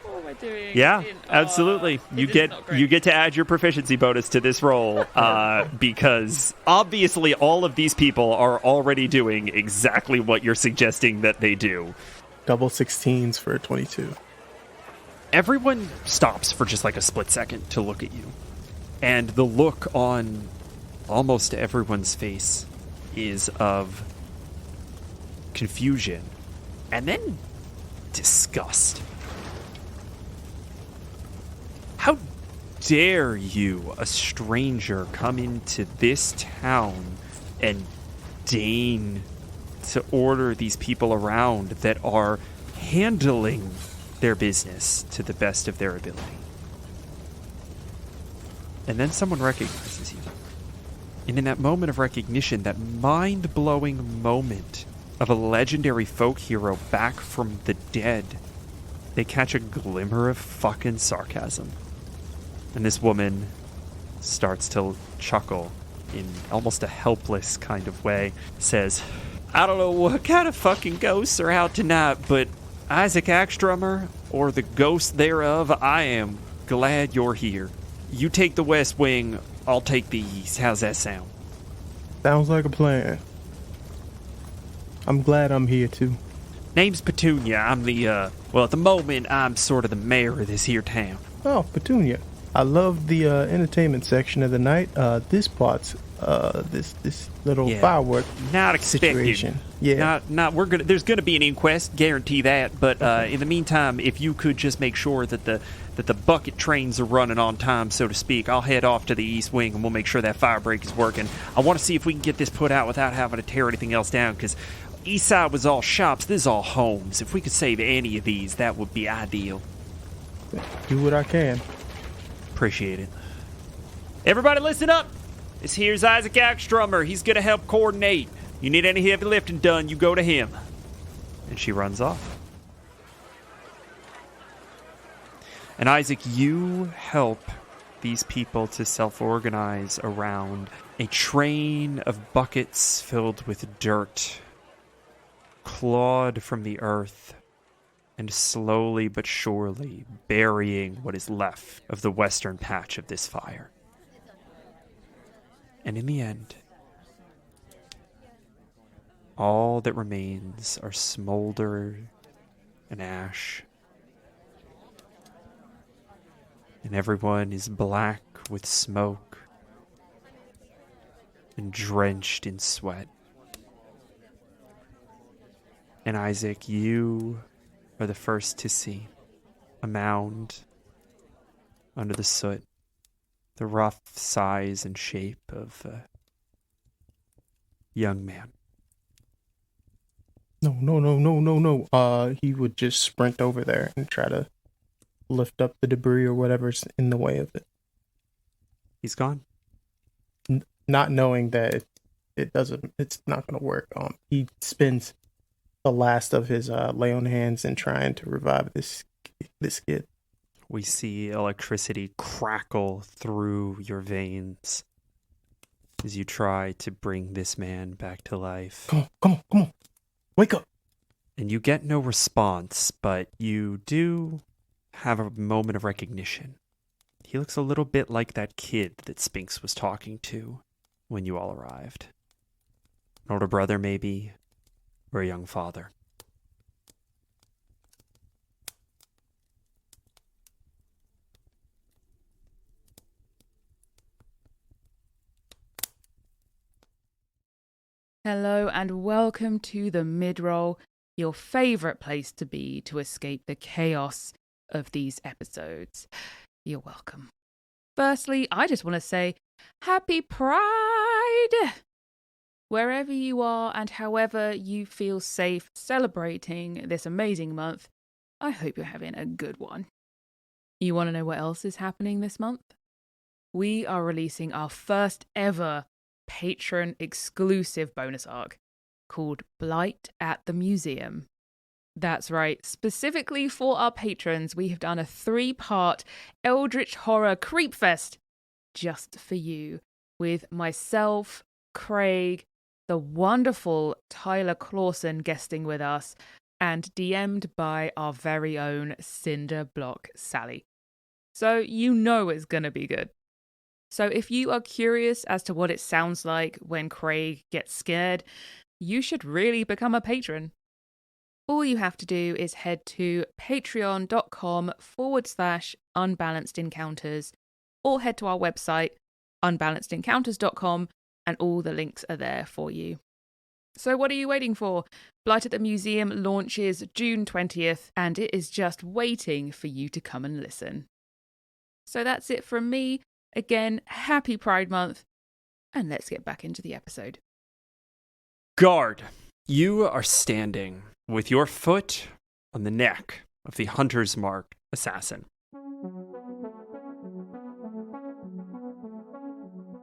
[SPEAKER 1] What am I doing?
[SPEAKER 2] Yeah, absolutely. You get to add your proficiency bonus to this roll because obviously all of these people are already doing exactly what you're suggesting that they do.
[SPEAKER 5] Double 16s for 22.
[SPEAKER 2] Everyone stops for just like a split second to look at you. And the look on almost everyone's face is of confusion and then disgust. How dare you, a stranger, come into this town and deign to order these people around that are handling their business to the best of their ability? And then someone recognizes you. And in that moment of recognition, that mind-blowing moment of a legendary folk hero back from the dead, they catch a glimmer of fucking sarcasm. And this woman starts to chuckle in almost a helpless kind of way, says, I don't know what kind of fucking ghosts are out tonight, but Isaac Axedrummer, or the ghost thereof, I am glad you're here. You take the west wing, I'll take the east. How's that sound?
[SPEAKER 5] Sounds like a plan. I'm glad I'm here too.
[SPEAKER 2] Name's Petunia. I'm the, well, at the moment, I'm sort of the mayor of this here town.
[SPEAKER 5] Oh, Petunia. I love the entertainment section of the night. This part's this little firework
[SPEAKER 2] not expected
[SPEAKER 5] situation. Yeah,
[SPEAKER 2] there's gonna be an inquest, guarantee that. But in the meantime, if you could just make sure that the bucket trains are running on time, so to speak, I'll head off to the east wing and we'll make sure that fire break is working. I want to see if we can get this put out without having to tear anything else down, because east side was all shops, this is all homes. If we could save any of these, that would be ideal.
[SPEAKER 5] do what I can.
[SPEAKER 2] Appreciate it. Everybody listen up. This here's Isaac Axedrummer. He's going to help coordinate. You need any heavy lifting done, you go to him. And she runs off. And Isaac, you help these people to self-organize around a train of buckets filled with dirt, clawed from the earth, and slowly but surely burying what is left of the western patch of this fire. And in the end, all that remains are smolder and ash. And everyone is black with smoke and drenched in sweat. And Isaac, you are the first to see a mound under the soot, the rough size and shape of a young man.
[SPEAKER 5] No. He would just sprint over there and try to lift up the debris or whatever's in the way of it.
[SPEAKER 2] He's gone.
[SPEAKER 5] Not knowing that it's not going to work. He spends the last of his lay on hands and trying to revive this kid.
[SPEAKER 2] We see electricity crackle through your veins as you try to bring this man back to life.
[SPEAKER 5] Come on. Wake up.
[SPEAKER 2] And you get no response, but you do have a moment of recognition. He looks a little bit like that kid that Spinks was talking to when you all arrived. An older brother, maybe, or a young father.
[SPEAKER 1] Hello and welcome to the mid-roll, your favourite place to be to escape the chaos of these episodes. You're welcome. Firstly, I just want to say Happy Pride! Wherever you are and however you feel safe celebrating this amazing month, I hope you're having a good one. You want to know what else is happening this month? We are releasing our first ever Patron exclusive bonus arc called Blight at the Museum. That's right, specifically for our patrons, we have done a 3-part Eldritch Horror Creepfest just for you, with myself, Craig, the wonderful Tyler Clausen guesting with us, and DM'd by our very own Cinder Block Sally. So you know it's gonna be good. So if you are curious as to what it sounds like when Craig gets scared, you should really become a patron. All you have to do is head to patreon.com/unbalanced encounters or head to our website, unbalancedencounters.com, and all the links are there for you. So what are you waiting for? Blight at the Museum launches June 20th, and it is just waiting for you to come and listen. So that's it from me. Again, happy Pride Month, and let's get back into the episode.
[SPEAKER 2] Guard, you are standing with your foot on the neck of the Hunter's Mark assassin.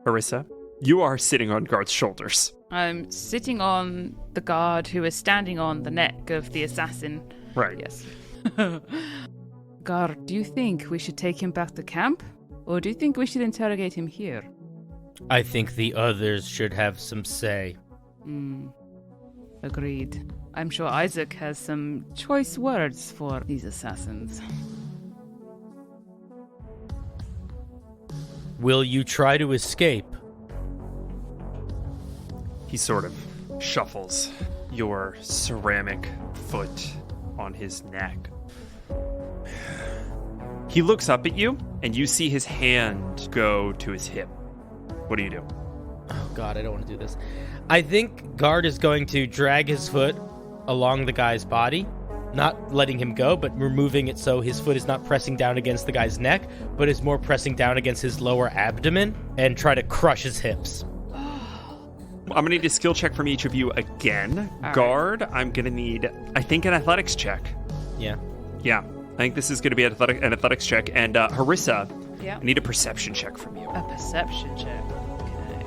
[SPEAKER 2] Harissa, you are sitting on Guard's shoulders.
[SPEAKER 1] I'm sitting on the guard who is standing on the neck of the assassin.
[SPEAKER 2] Right.
[SPEAKER 1] Yes. Guard, do you think we should take him back to camp? Or do you think we should interrogate him here?
[SPEAKER 4] I think the others should have some say.
[SPEAKER 1] Agreed. I'm sure Isaac has some choice words for these assassins.
[SPEAKER 4] Will you try to escape?
[SPEAKER 2] He sort of shuffles your ceramic foot on his neck. He looks up at you, and you see his hand go to his hip. What do you do?
[SPEAKER 4] Oh god, I don't want to do this. I think Guard is going to drag his foot along the guy's body, not letting him go, but removing it so his foot is not pressing down against the guy's neck, but is more pressing down against his lower abdomen, and try to crush his hips.
[SPEAKER 2] I'm going to need a skill check from each of you again.
[SPEAKER 1] All
[SPEAKER 2] Guard, right. I'm going to need, I think, an athletics check.
[SPEAKER 4] Yeah.
[SPEAKER 2] Yeah, I think this is going to be an athletics check. And Harissa,
[SPEAKER 1] Yeah.
[SPEAKER 2] I need a perception check from you.
[SPEAKER 1] A perception check. Okay.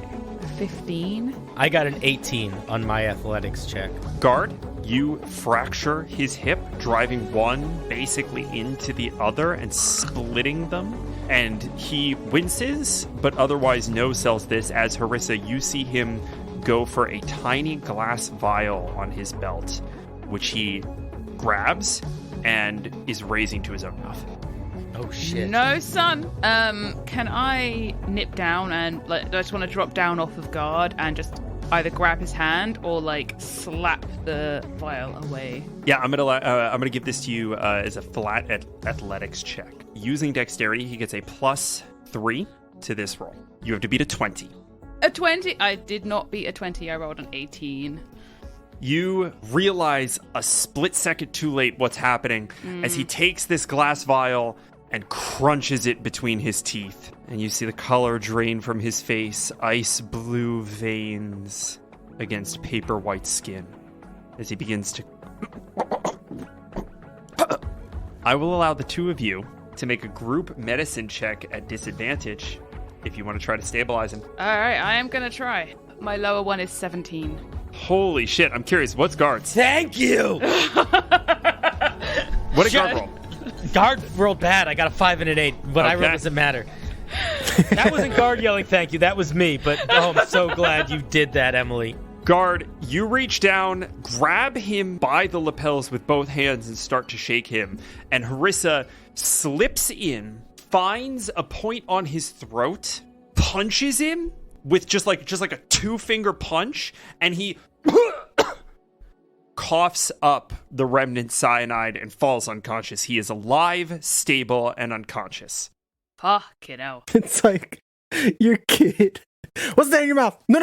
[SPEAKER 1] 15.
[SPEAKER 4] I got an 18 on my athletics check.
[SPEAKER 2] Guard, you fracture his hip, driving one basically into the other and splitting them. And he winces, but otherwise no-sells this. As Harissa, you see him go for a tiny glass vial on his belt, which he grabs and is raising to his own mouth.
[SPEAKER 4] Oh shit.
[SPEAKER 1] No, son. Can I nip down and I just want to drop down off of Guard and just either grab his hand or slap the vial away?
[SPEAKER 2] Yeah, I'm gonna give this to you as a flat athletics check. Using dexterity, he gets a +3 to this roll. You have to beat a 20.
[SPEAKER 1] A 20? I did not beat a 20. I rolled an 18.
[SPEAKER 2] You realize a split second too late what's happening as he takes this glass vial and crunches it between his teeth. And you see the color drain from his face, ice blue veins against paper white skin as he begins to... I will allow the two of you to make a group medicine check at disadvantage if you want to try to stabilize him.
[SPEAKER 1] All right, I am going to try. My lower one is 17.
[SPEAKER 2] Holy shit, I'm curious, what's Guard's?
[SPEAKER 4] Thank you!
[SPEAKER 2] What did Guard roll?
[SPEAKER 4] Guard rolled bad. I got a 5 and an 8, but I
[SPEAKER 2] Okay.
[SPEAKER 4] rolled doesn't matter. That wasn't Guard yelling thank you. That was me. But oh, I'm so glad you did that, Emily.
[SPEAKER 2] Guard, you reach down, grab him by the lapels with both hands and start to shake him. And Harissa slips in, finds a point on his throat, punches him with just like a 2-finger punch, and he coughs up the remnant cyanide and falls unconscious. He is alive, stable, and unconscious.
[SPEAKER 1] Fucking hell.
[SPEAKER 5] It's like your kid. What's that in your mouth? No.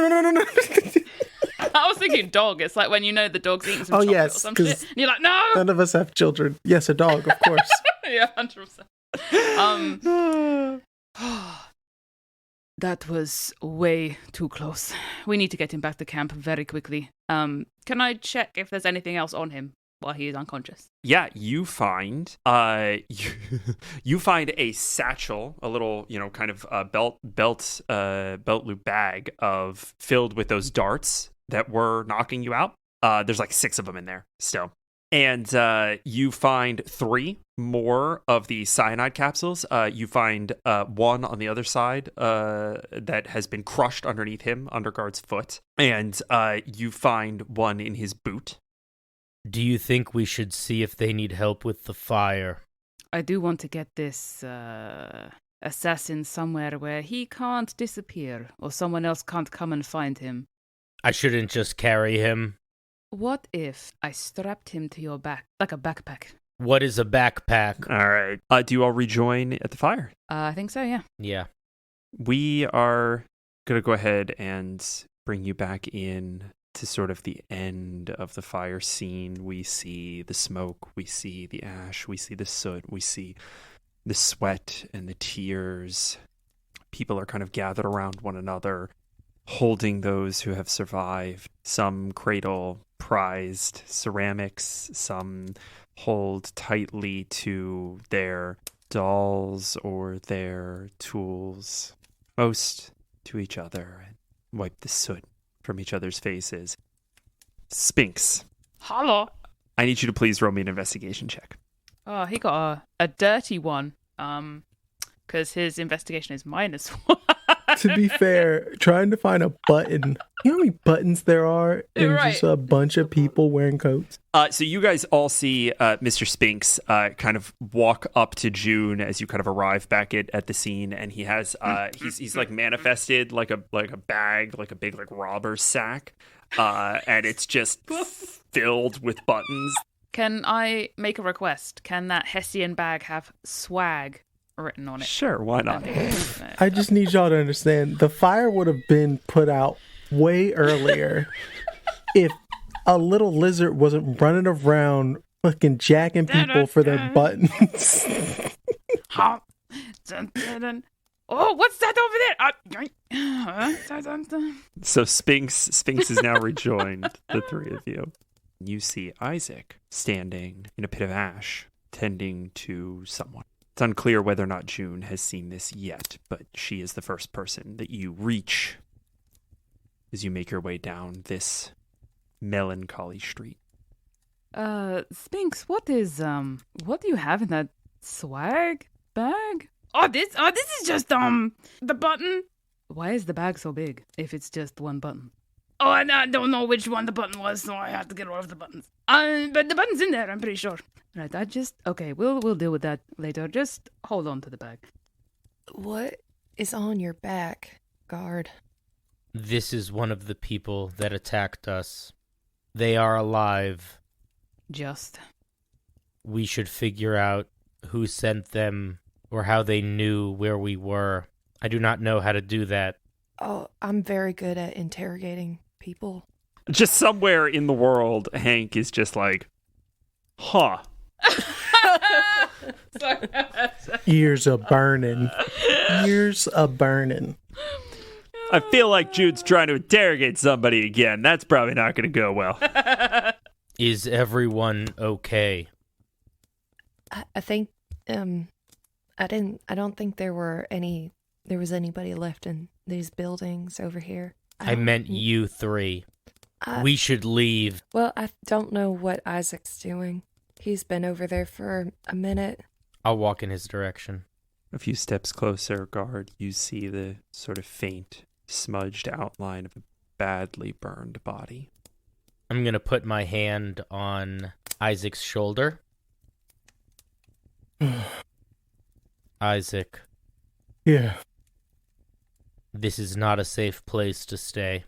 [SPEAKER 1] I was thinking dog. It's like when you know the dog's eating some
[SPEAKER 5] Oh,
[SPEAKER 1] chocolate
[SPEAKER 5] yes,
[SPEAKER 1] or some
[SPEAKER 5] 'cause
[SPEAKER 1] shit. And you're like, no!
[SPEAKER 5] None of us have children. Yes, a dog, of course.
[SPEAKER 1] Yeah, 100%. That was way too close. We need to get him back to camp very quickly. Can I check if there's anything else on him while he is unconscious?
[SPEAKER 2] Yeah, you find you find a satchel, a little, kind of belt loop bag filled with those darts that were knocking you out. There's like 6 of them in there still. And you find 3 more of the cyanide capsules. You find 1 on the other side that has been crushed underneath him, under Guard's foot. And you find 1 in his boot.
[SPEAKER 4] Do you think we should see if they need help with the fire?
[SPEAKER 1] I do want to get this assassin somewhere where he can't disappear or someone else can't come and find him.
[SPEAKER 4] I shouldn't just carry him.
[SPEAKER 1] What if I strapped him to your back, like a backpack?
[SPEAKER 4] What is a backpack?
[SPEAKER 2] All right. Do you all rejoin at the fire?
[SPEAKER 1] I think so, yeah.
[SPEAKER 4] Yeah.
[SPEAKER 2] We are going to go ahead and bring you back in to sort of the end of the fire scene. We see the smoke, we see the ash, we see the soot, we see the sweat and the tears. People are kind of gathered around one another, holding those who have survived. Some cradle prized ceramics, some hold tightly to their dolls or their tools, most to each other, and wipe the soot from each other's faces. Spinks,
[SPEAKER 1] Hello.
[SPEAKER 2] I need you to please roll me an investigation check.
[SPEAKER 1] Oh, he got a dirty one. Because his investigation is -1.
[SPEAKER 5] To be fair, trying to find a button. You know how many buttons there are in
[SPEAKER 1] Right.
[SPEAKER 5] just a bunch of people wearing coats?
[SPEAKER 2] So you guys all see Mr. Spinks kind of walk up to June as you kind of arrive back at the scene, and he has he's like manifested like a bag, like a big like robber's sack, and it's just filled with buttons.
[SPEAKER 1] Can I make a request? Can that Hessian bag have swag written on it?
[SPEAKER 2] Sure, why not?
[SPEAKER 5] I just need y'all to understand the fire would have been put out way earlier if a little lizard wasn't running around fucking jacking people for their buttons.
[SPEAKER 1] Huh? Dun, dun, dun. Oh, what's that over there?
[SPEAKER 2] So Spinks has now rejoined the three of you. You see Isaac standing in a pit of ash, tending to someone. It's unclear whether or not June has seen this yet, but she is the first person that you reach as you make your way down this melancholy street.
[SPEAKER 1] Spinks, what do you have in that swag bag? Oh, this is just, the button. Why is the bag so big if it's just one button? Oh, and I don't know which one the button was, so I have to get all of the buttons. But the button's in there, I'm pretty sure. Right, okay, we'll deal with that later. Just hold on to the bag.
[SPEAKER 3] What is on your back, guard?
[SPEAKER 4] This is one of the people that attacked us. They are alive.
[SPEAKER 1] Just.
[SPEAKER 4] We should figure out who sent them or how they knew where we were. I do not know how to do that.
[SPEAKER 3] Oh, I'm very good at interrogating people.
[SPEAKER 2] Just somewhere in the world, Hank is just like, huh.
[SPEAKER 5] Ears a burning. Ears a burning.
[SPEAKER 2] I feel like Jude's trying to interrogate somebody again. That's probably not going to go well.
[SPEAKER 4] Is everyone okay?
[SPEAKER 3] I think I don't think there was anybody left in these buildings over here.
[SPEAKER 4] I meant you three. We should leave.
[SPEAKER 3] Well, I don't know what Isaac's doing. He's been over there for a minute.
[SPEAKER 4] I'll walk in his direction.
[SPEAKER 2] A few steps closer, guard, you see the sort of faint, smudged outline of a badly burned body.
[SPEAKER 4] I'm going to put my hand on Isaac's shoulder. Isaac,
[SPEAKER 5] Yeah.
[SPEAKER 4] this is not a safe place to stay.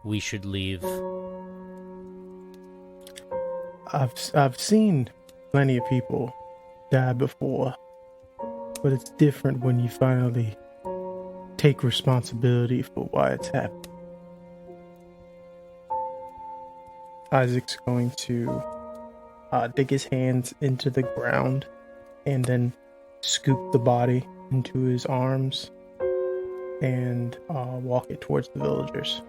[SPEAKER 4] We should leave.
[SPEAKER 5] I've seen plenty of people die before, but it's different when you finally take responsibility for why it's happened. Isaac's going to dig his hands into the ground and then scoop the body into his arms and walk it towards the villagers.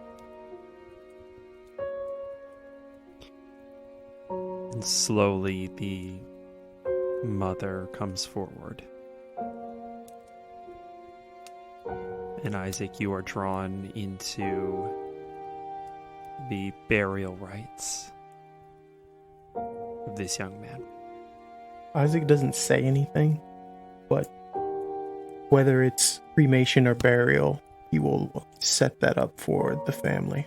[SPEAKER 2] And slowly the mother comes forward. And Isaac, you are drawn into the burial rites of this young man.
[SPEAKER 5] Isaac doesn't say anything, but whether it's cremation or burial, he will set that up for the family.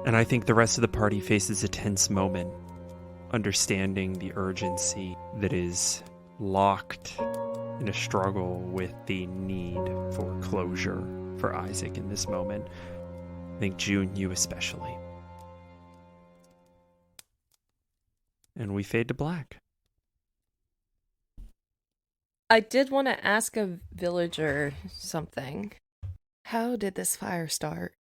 [SPEAKER 2] And I think the rest of the party faces a tense moment, understanding the urgency that is locked in a struggle with the need for closure for Isaac in this moment. I think June, you especially. And we fade to black.
[SPEAKER 6] I did want to ask a villager something.
[SPEAKER 3] How did this fire start?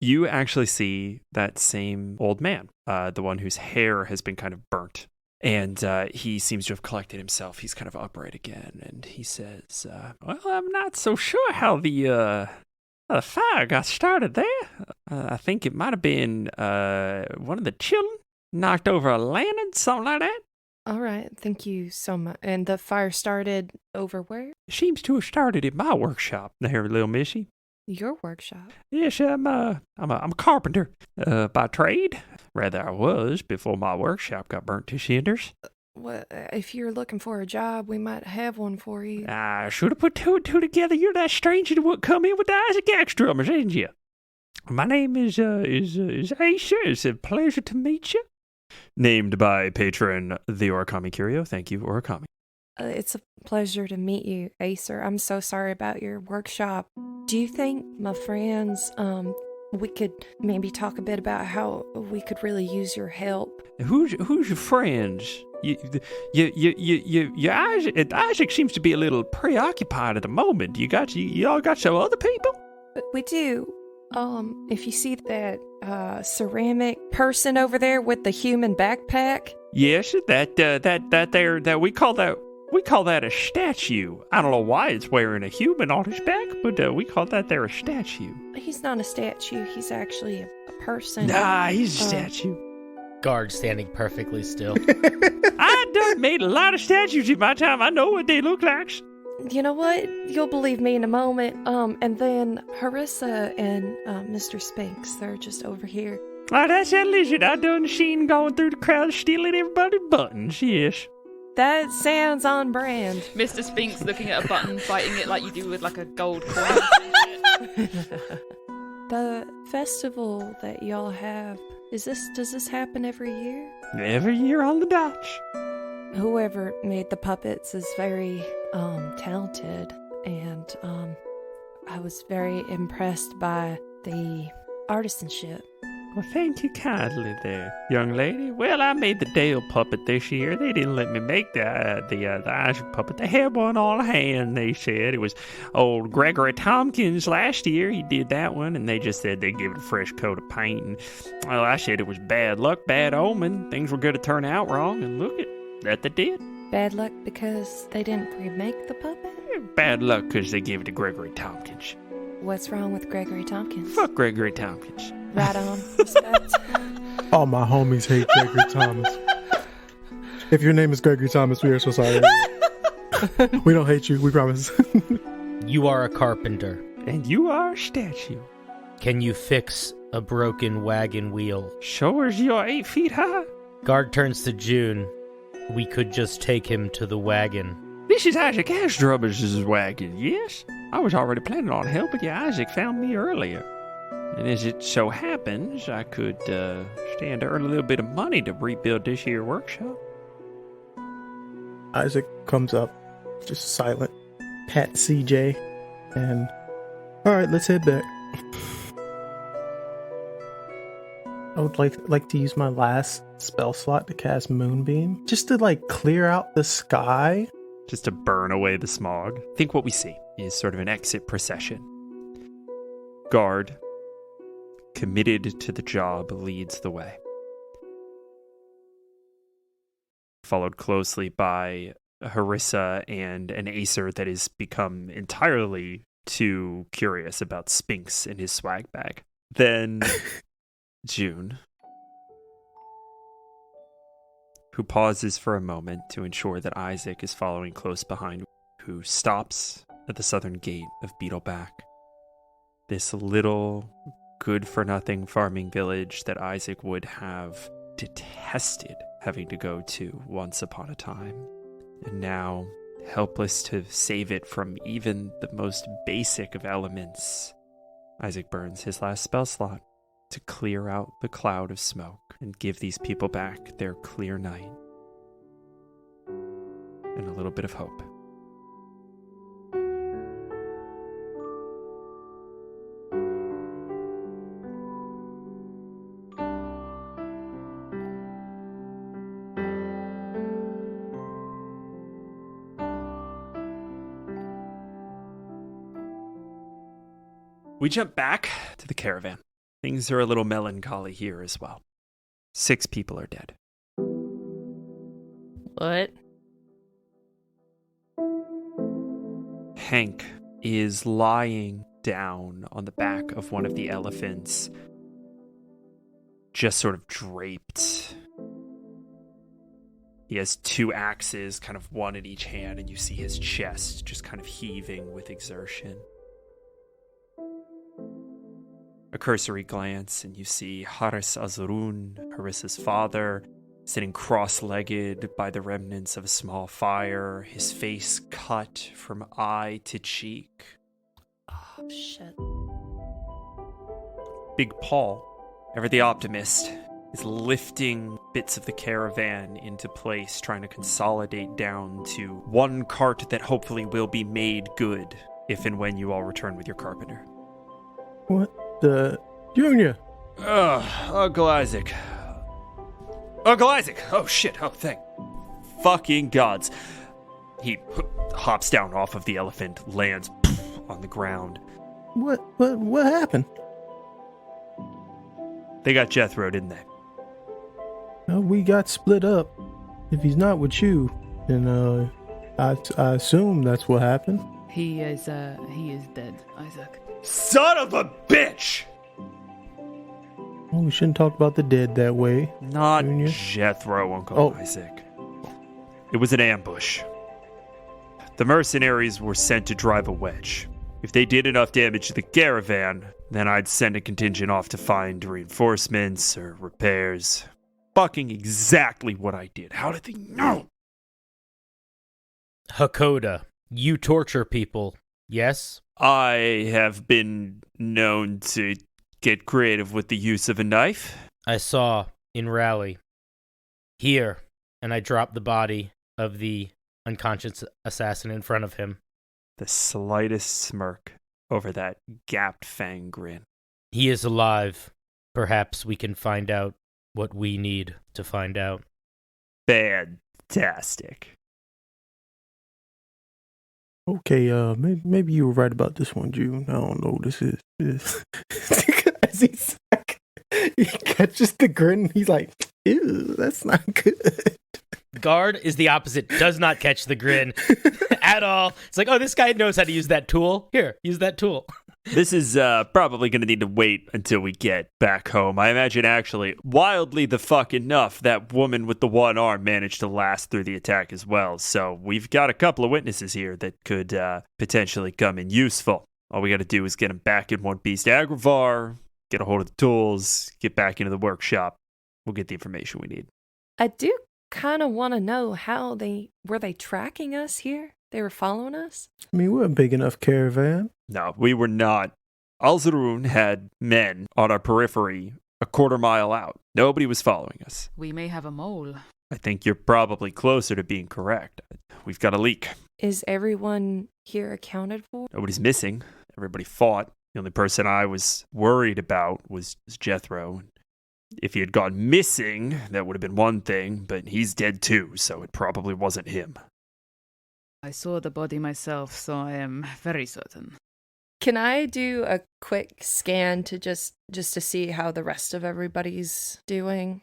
[SPEAKER 2] You actually see that same old man, the one whose hair has been kind of burnt. And he seems to have collected himself. He's kind of upright again. And he says, well, I'm not so sure how the fire got started there. I think it might have been one of the children knocked over a lantern, something like that.
[SPEAKER 3] All right, thank you so much. And the fire started over where?
[SPEAKER 2] Seems to have started at my workshop there, little missy.
[SPEAKER 3] Your workshop.
[SPEAKER 2] Yes, I'm a carpenter by trade. Rather, I was before my workshop got burnt to cinders.
[SPEAKER 3] Well, if you're looking for a job, we might have one for you.
[SPEAKER 2] I should have put two and two together. You're that stranger that would come in with the Isaac Axedrummers, ain't you? My name is Acer. It's a pleasure to meet you. Named by patron the Origami Curio. Thank you, Origami.
[SPEAKER 3] It's a pleasure to meet you, Acer. I'm so sorry about your workshop. Do you think, my friends, we could maybe talk a bit about how we could really use your help?
[SPEAKER 2] Who's your friends? Isaac seems to be a little preoccupied at the moment. You all got some other people?
[SPEAKER 3] We do. If you see that ceramic person over there with the human backpack.
[SPEAKER 2] Yes, that we call that a statue. I don't know why it's wearing a human on his back, but we call that there a statue.
[SPEAKER 3] He's not a statue. He's actually a person.
[SPEAKER 2] Nah, he's a statue.
[SPEAKER 4] Guard standing perfectly still.
[SPEAKER 2] I done made a lot of statues in my time. I know what they look like.
[SPEAKER 3] You know what? You'll believe me in a moment. And then Harissa and Mr. Spinks, they're just over here.
[SPEAKER 2] Oh, that's that lizard I done seen going through the crowd stealing everybody's buttons, yes.
[SPEAKER 3] That sounds on brand.
[SPEAKER 1] Mr. Spinks looking at a button, fighting it like you do with like a gold coin.
[SPEAKER 3] The festival that y'all have, does this happen every year?
[SPEAKER 2] Every year on the Dutch.
[SPEAKER 3] Whoever made the puppets is very talented, and I was very impressed by the artisanship.
[SPEAKER 2] Well, thank you kindly there, young lady. Well, I made the Dale puppet this year. They didn't let me make the Isaac puppet. They had one on hand, they said. It was old Gregory Tompkins last year. He did that one, and they just said they'd give it a fresh coat of paint. And, well, I said it was bad luck, bad omen. Things were going to turn out wrong, and look at that they did.
[SPEAKER 3] Bad luck because they didn't remake the puppet?
[SPEAKER 2] Bad luck because they gave it to Gregory Tompkins.
[SPEAKER 3] What's wrong with Gregory Tompkins?
[SPEAKER 2] Fuck Gregory Tompkins.
[SPEAKER 3] Right on. Respect.
[SPEAKER 5] All my homies hate Gregory Thomas. If your name is Gregory Thomas, we are so sorry. We don't hate you, we promise.
[SPEAKER 4] You are a carpenter.
[SPEAKER 2] And you are a statue.
[SPEAKER 4] Can you fix a broken wagon wheel?
[SPEAKER 2] Sure as you're 8 feet high.
[SPEAKER 4] Guard turns to June. We could just take him to the wagon.
[SPEAKER 2] This is Isaac Axedrummers' wagon, yes? I was already planning on helping you. Isaac found me earlier. And as it so happens, I could stand to earn a little bit of money to rebuild this here workshop.
[SPEAKER 5] Isaac comes up, just silent, pat CJ, and alright, let's head back. I would like to use my last spell slot to cast Moonbeam, just to clear out the sky.
[SPEAKER 2] Just to burn away the smog. I think what we see is sort of an exit procession. Guard, committed to the job, leads the way. Followed closely by Harissa and an Acer that has become entirely too curious about Spinks and his swag bag. Then June, who pauses for a moment to ensure that Isaac is following close behind, who stops at the southern gate of Beetleback. This little good-for-nothing farming village that Isaac would have detested having to go to once upon a time. And now, helpless to save it from even the most basic of elements, Isaac burns his last spell slot to clear out the cloud of smoke and give these people back their clear night and a little bit of hope. We jump back to the caravan. Things are a little melancholy here as well. 6 people are dead.
[SPEAKER 6] What?
[SPEAKER 2] Hank is lying down on the back of one of the elephants, just sort of draped. He has 2 axes, kind of one in each hand, and you see his chest just kind of heaving with exertion. A cursory glance, and you see Haris Azurun, Haris's father, sitting cross-legged by the remnants of a small fire, his face cut from eye to cheek.
[SPEAKER 6] Oh, shit.
[SPEAKER 2] Big Paul, ever the optimist, is lifting bits of the caravan into place, trying to consolidate down to one cart that hopefully will be made good if and when you all return with your carpenter.
[SPEAKER 5] What the... Junior!
[SPEAKER 2] Uncle Isaac. Uncle Isaac! Oh, shit. Oh, thank fucking gods. He hops down off of the elephant, lands on the ground.
[SPEAKER 5] What happened?
[SPEAKER 2] They got Jethro, didn't they?
[SPEAKER 5] We got split up. If he's not with you, then I assume that's what happened.
[SPEAKER 1] He is dead, Isaac.
[SPEAKER 2] Son of a bitch!
[SPEAKER 5] Well, we shouldn't talk about the dead that way.
[SPEAKER 2] Not
[SPEAKER 5] Junior.
[SPEAKER 2] Jethro, Uncle Isaac. It was an ambush. The mercenaries were sent to drive a wedge. If they did enough damage to the caravan, then I'd send a contingent off to find reinforcements or repairs. Fucking exactly what I did. How did they know?
[SPEAKER 4] Hakoda, you torture people, yes?
[SPEAKER 2] I have been known to get creative with the use of a knife.
[SPEAKER 4] I saw in Raleigh. Here, and I dropped the body of the unconscious assassin in front of him.
[SPEAKER 2] The slightest smirk over that gapped fang grin.
[SPEAKER 4] He is alive. Perhaps we can find out what we need to find out.
[SPEAKER 2] Fantastic.
[SPEAKER 5] Okay, maybe you were right about this one, June. I don't know. This is he catches the grin. He's like, ew, that's not good.
[SPEAKER 4] Guard is the opposite. Does not catch the grin at all. It's like, oh, this guy knows how to use that tool. Here, use that tool.
[SPEAKER 2] This is probably going to need to wait until we get back home. I imagine actually, wildly the fuck enough, that woman with the one arm managed to last through the attack as well. So we've got a couple of witnesses here that could potentially come in useful. All we got to do is get them back in one piece to Agrivar, get a hold of the tools, get back into the workshop. We'll get the information we need.
[SPEAKER 3] I do kind of want to know how were they tracking us here? They were following us?
[SPEAKER 5] I mean, we're a big enough caravan.
[SPEAKER 2] No, we were not. Al-Zarun had men on our periphery a quarter mile out. Nobody was following us.
[SPEAKER 1] We may have a mole.
[SPEAKER 2] I think you're probably closer to being correct. We've got a leak.
[SPEAKER 3] Is everyone here accounted for?
[SPEAKER 2] Nobody's missing. Everybody fought. The only person I was worried about was Jethro. If he had gone missing, that would have been one thing, but he's dead too, so it probably wasn't him.
[SPEAKER 1] I saw the body myself, so I am very certain.
[SPEAKER 6] Can I do a quick scan to just to see how the rest of everybody's doing?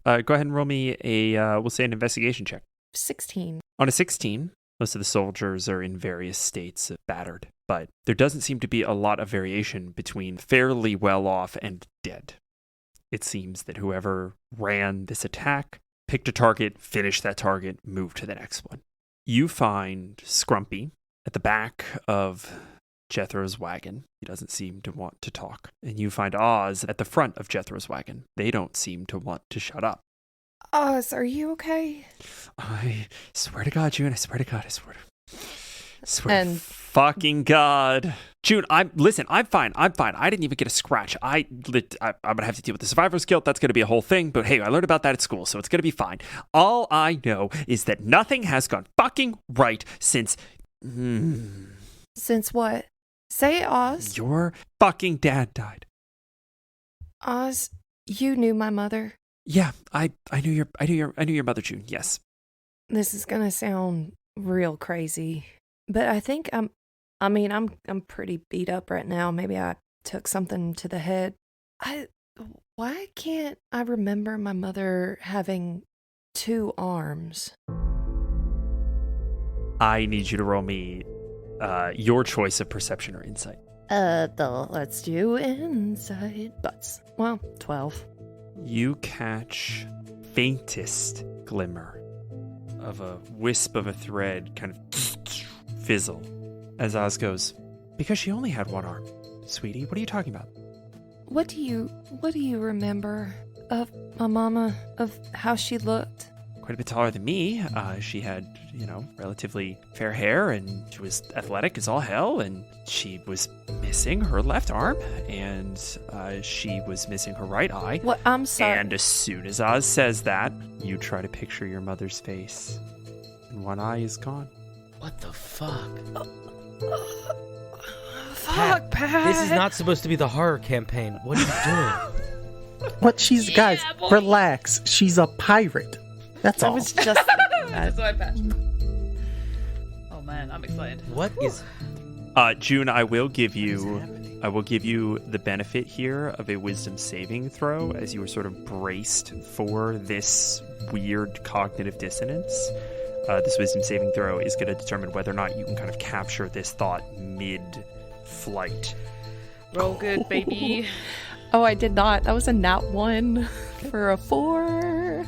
[SPEAKER 2] Go ahead and roll me we'll say an investigation check.
[SPEAKER 6] 16.
[SPEAKER 2] On a 16, most of the soldiers are in various states of battered, but there doesn't seem to be a lot of variation between fairly well off and dead. It seems that whoever ran this attack picked a target, finished that target, moved to the next one. You find Scrumpy at the back of Jethro's wagon. He doesn't seem to want to talk. And you find Oz at the front of Jethro's wagon. They don't seem to want to shut up.
[SPEAKER 3] Oz, are you okay?
[SPEAKER 2] I swear to God, June, I swear to God, I swear to
[SPEAKER 6] And
[SPEAKER 2] fucking God. June, I'm fine. I didn't even get a scratch. I'm gonna have to deal with the survivor's guilt. That's gonna be a whole thing. But hey, I learned about that at school, so it's gonna be fine. All I know is that nothing has gone fucking right since...
[SPEAKER 3] Since what? Say it, Oz.
[SPEAKER 2] Your fucking dad died.
[SPEAKER 3] Oz, you knew my mother.
[SPEAKER 2] Yeah, I knew your mother, June. Yes.
[SPEAKER 3] This is gonna sound real crazy, but I think I'm pretty beat up right now. Maybe I took something to the head. Why can't I remember my mother having 2 arms?
[SPEAKER 2] I need you to roll me your choice of perception or insight.
[SPEAKER 3] Let's do insight. That's, 12.
[SPEAKER 2] You catch faintest glimmer of a wisp of a thread kind of fizzle as Oz goes, because she only had 1 arm. Sweetie, what are you talking about?
[SPEAKER 3] What do you remember of my mama, of how she looked?
[SPEAKER 2] Quite a bit taller than me. She had, relatively fair hair, and she was athletic as all hell, and she was missing her left arm, and she was missing her right eye.
[SPEAKER 3] What? I'm sorry.
[SPEAKER 2] And as soon as Oz says that, you try to picture your mother's face, and 1 eye is gone.
[SPEAKER 4] What the fuck?
[SPEAKER 3] Fuck, Pat.
[SPEAKER 4] This is not supposed to be the horror campaign. What are you doing?
[SPEAKER 5] What? Guys, relax. She's a pirate. That's all.
[SPEAKER 3] I was just
[SPEAKER 1] That's why I patched. Oh man, I'm excited.
[SPEAKER 4] What is...
[SPEAKER 2] June, I will give you the benefit here of a wisdom saving throw as you are sort of braced for this weird cognitive dissonance. This wisdom saving throw is going to determine whether or not you can kind of capture this thought mid-flight.
[SPEAKER 1] Roll good, baby.
[SPEAKER 3] Oh, I did not. That was a nat 1 for a 4.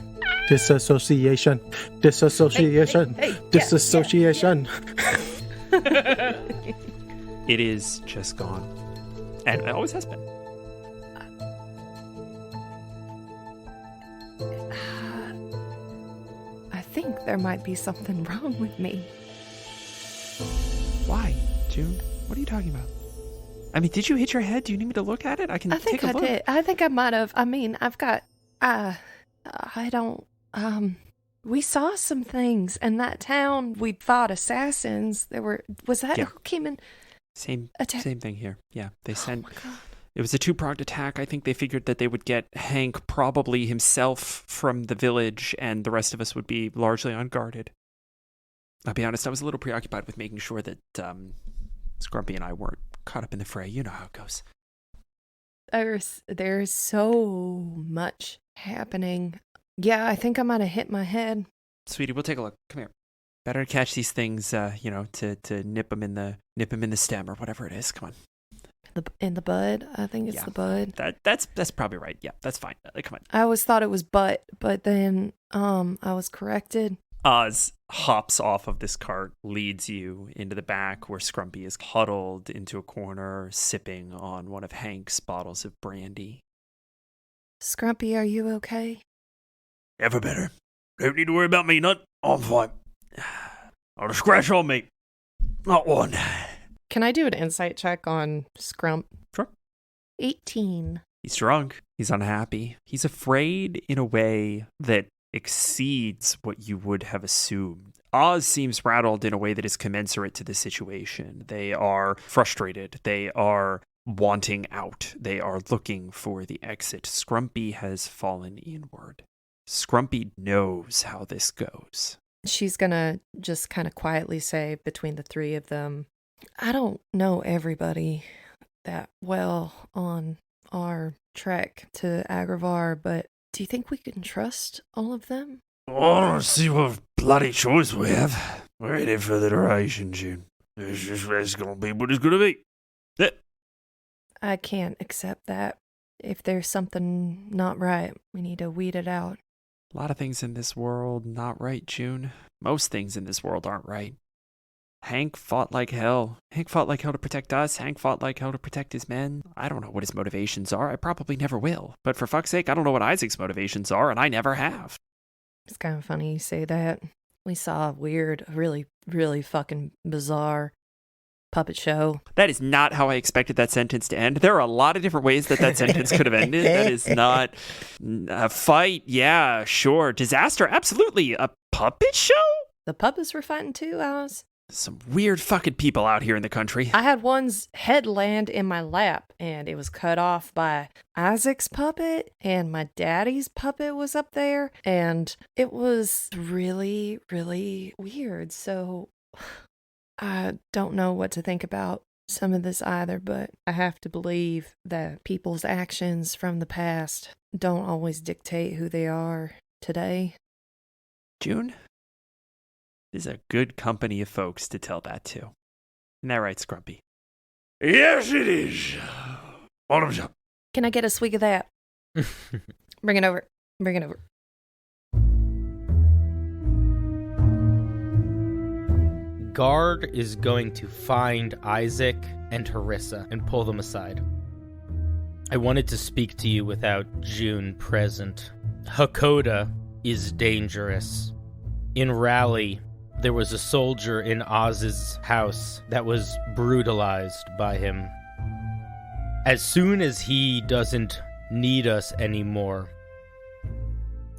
[SPEAKER 5] Disassociation. Disassociation.
[SPEAKER 3] Hey,
[SPEAKER 5] Disassociation.
[SPEAKER 2] It is just gone. And it always has been.
[SPEAKER 3] I think there might be something wrong with me.
[SPEAKER 2] Why, June? What are you talking about? I mean, did you hit your head? Do you need me to look at it? I can take a look.
[SPEAKER 3] Did. I think I might have. I mean, I've got... I don't... We saw some things in that town. We fought assassins. Was that who came in?
[SPEAKER 2] Same thing here. Yeah, they sent...
[SPEAKER 3] Oh my God.
[SPEAKER 2] It was a 2-pronged attack. I think they figured that they would get Hank probably himself from the village, and the rest of us would be largely unguarded. I'll be honest, I was a little preoccupied with making sure that Scrumpy and I weren't caught up in the fray. You know how it goes.
[SPEAKER 3] There's so much happening. Yeah, I think I might have hit my head.
[SPEAKER 2] Sweetie, we'll take a look. Come here. Better catch these things, to nip them in the stem or whatever it is. Come on.
[SPEAKER 3] In the bud. I think it's the bud.
[SPEAKER 2] That's probably right. Yeah, that's fine. Come on.
[SPEAKER 3] I always thought it was butt, but then I was corrected.
[SPEAKER 2] Oz hops off of this cart, leads you into the back where Scrumpy is huddled into a corner, sipping on one of Hank's bottles of brandy.
[SPEAKER 3] Scrumpy, are you okay?
[SPEAKER 2] Ever better. Don't need to worry about me, nut. I'm fine. Not a scratch on me. Not one.
[SPEAKER 6] Can I do an insight check on Scrump?
[SPEAKER 2] Sure.
[SPEAKER 3] 18.
[SPEAKER 2] He's drunk. He's unhappy. He's afraid in a way that exceeds what you would have assumed. Oz seems rattled in a way that is commensurate to the situation. They are frustrated. They are wanting out. They are looking for the exit. Scrumpy has fallen inward. Scrumpy knows how this goes.
[SPEAKER 6] She's gonna just kind of quietly say between the 3 of them,
[SPEAKER 3] I don't know everybody that well on our trek to Agravar, but do you think we can trust all of them?
[SPEAKER 2] Oh, I don't see what bloody choice we have. We're in it for the duration, June. It's gonna be what it's gonna be. Yeah.
[SPEAKER 3] I can't accept that. If there's something not right, we need to weed it out.
[SPEAKER 2] A lot of things in this world not right, June. Most things in this world aren't right. Hank fought like hell. Hank fought like hell to protect us. Hank fought like hell to protect his men. I don't know what his motivations are. I probably never will. But for fuck's sake, I don't know what Isaac's motivations are, and I never have.
[SPEAKER 6] it's kind of funny you say that. We saw a weird, really, really fucking bizarre puppet show.
[SPEAKER 2] That is not how I expected that sentence to end. There are a lot of different ways that sentence could have ended. That is not a fight. Yeah, sure. Disaster. Absolutely. A puppet show?
[SPEAKER 6] The puppets were fighting too, Alice.
[SPEAKER 2] Some weird fucking people out here in the country.
[SPEAKER 6] I had one's head land in my lap, and it was cut off by Isaac's puppet, and my daddy's puppet was up there, and it was really, really weird. So I don't know what to think about
[SPEAKER 3] some of this either, but I have to believe that people's actions from the past don't always dictate who they are today.
[SPEAKER 2] June, this is a good company of folks to tell that to. Isn't that right, Scrumpy?
[SPEAKER 7] Yes, it is. Bottoms up.
[SPEAKER 3] Can I get a swig of that? Bring it over. Bring it over.
[SPEAKER 4] Guard is going to find Isaac and Harissa and pull them aside. I wanted to speak to you without June present. Hakoda is dangerous. In Raleigh, there was a soldier in Oz's house that was brutalized by him. As soon as he doesn't need us anymore,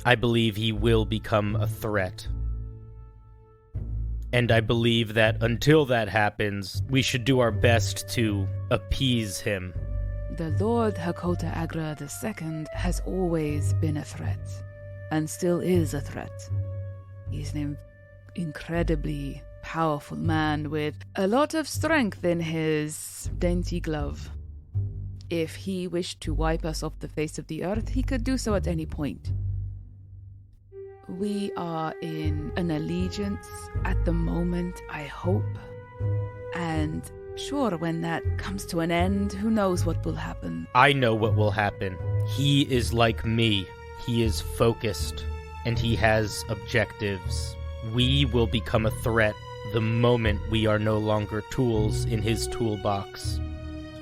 [SPEAKER 4] I believe he will become a threat. And I believe that until that happens, we should do our best to appease him.
[SPEAKER 1] The Lord Hakota Agra II has always been a threat, and still is a threat. He's an incredibly powerful man with a lot of strength in his dainty glove. If he wished to wipe us off the face of the earth, he could do so at any point. We are in an allegiance at the moment, I hope. And sure, when that comes to an end, who knows what will happen.
[SPEAKER 4] I know what will happen. He is like me. He is focused, and he has objectives. We will become a threat the moment we are no longer tools in his toolbox.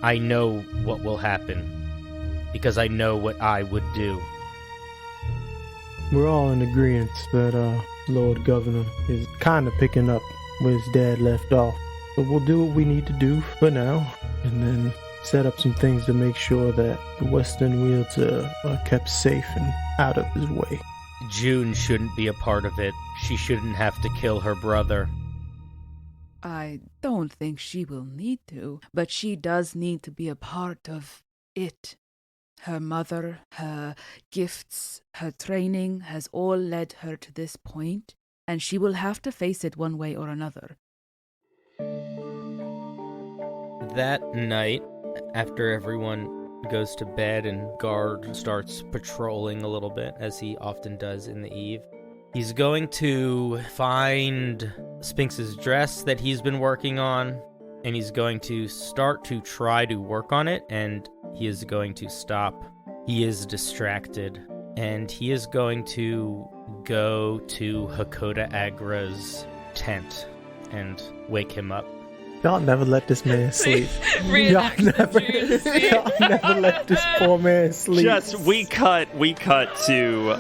[SPEAKER 4] I know what will happen, because I know what I would do.
[SPEAKER 5] We're all in agreement that Lord Governor is kind of picking up where his dad left off. But we'll do what we need to do for now, and then set up some things to make sure that the Western Wields are kept safe and out of his way.
[SPEAKER 4] June shouldn't be a part of it. She shouldn't have to kill her brother.
[SPEAKER 1] I don't think she will need to, but she does need to be a part of it. Her mother, her gifts, her training has all led her to this point, and she will have to face it one way or another.
[SPEAKER 4] That night, after everyone goes to bed and Guard starts patrolling a little bit, as he often does in the eve, he's going to find Sphinx's dress that he's been working on, and he's going to start to try to work on it, and he is going to stop. He is distracted, and he is going to go to Hakoda Agra's tent and wake him up.
[SPEAKER 5] Y'all never let this man sleep. y'all never let this poor man sleep.
[SPEAKER 2] Just we cut to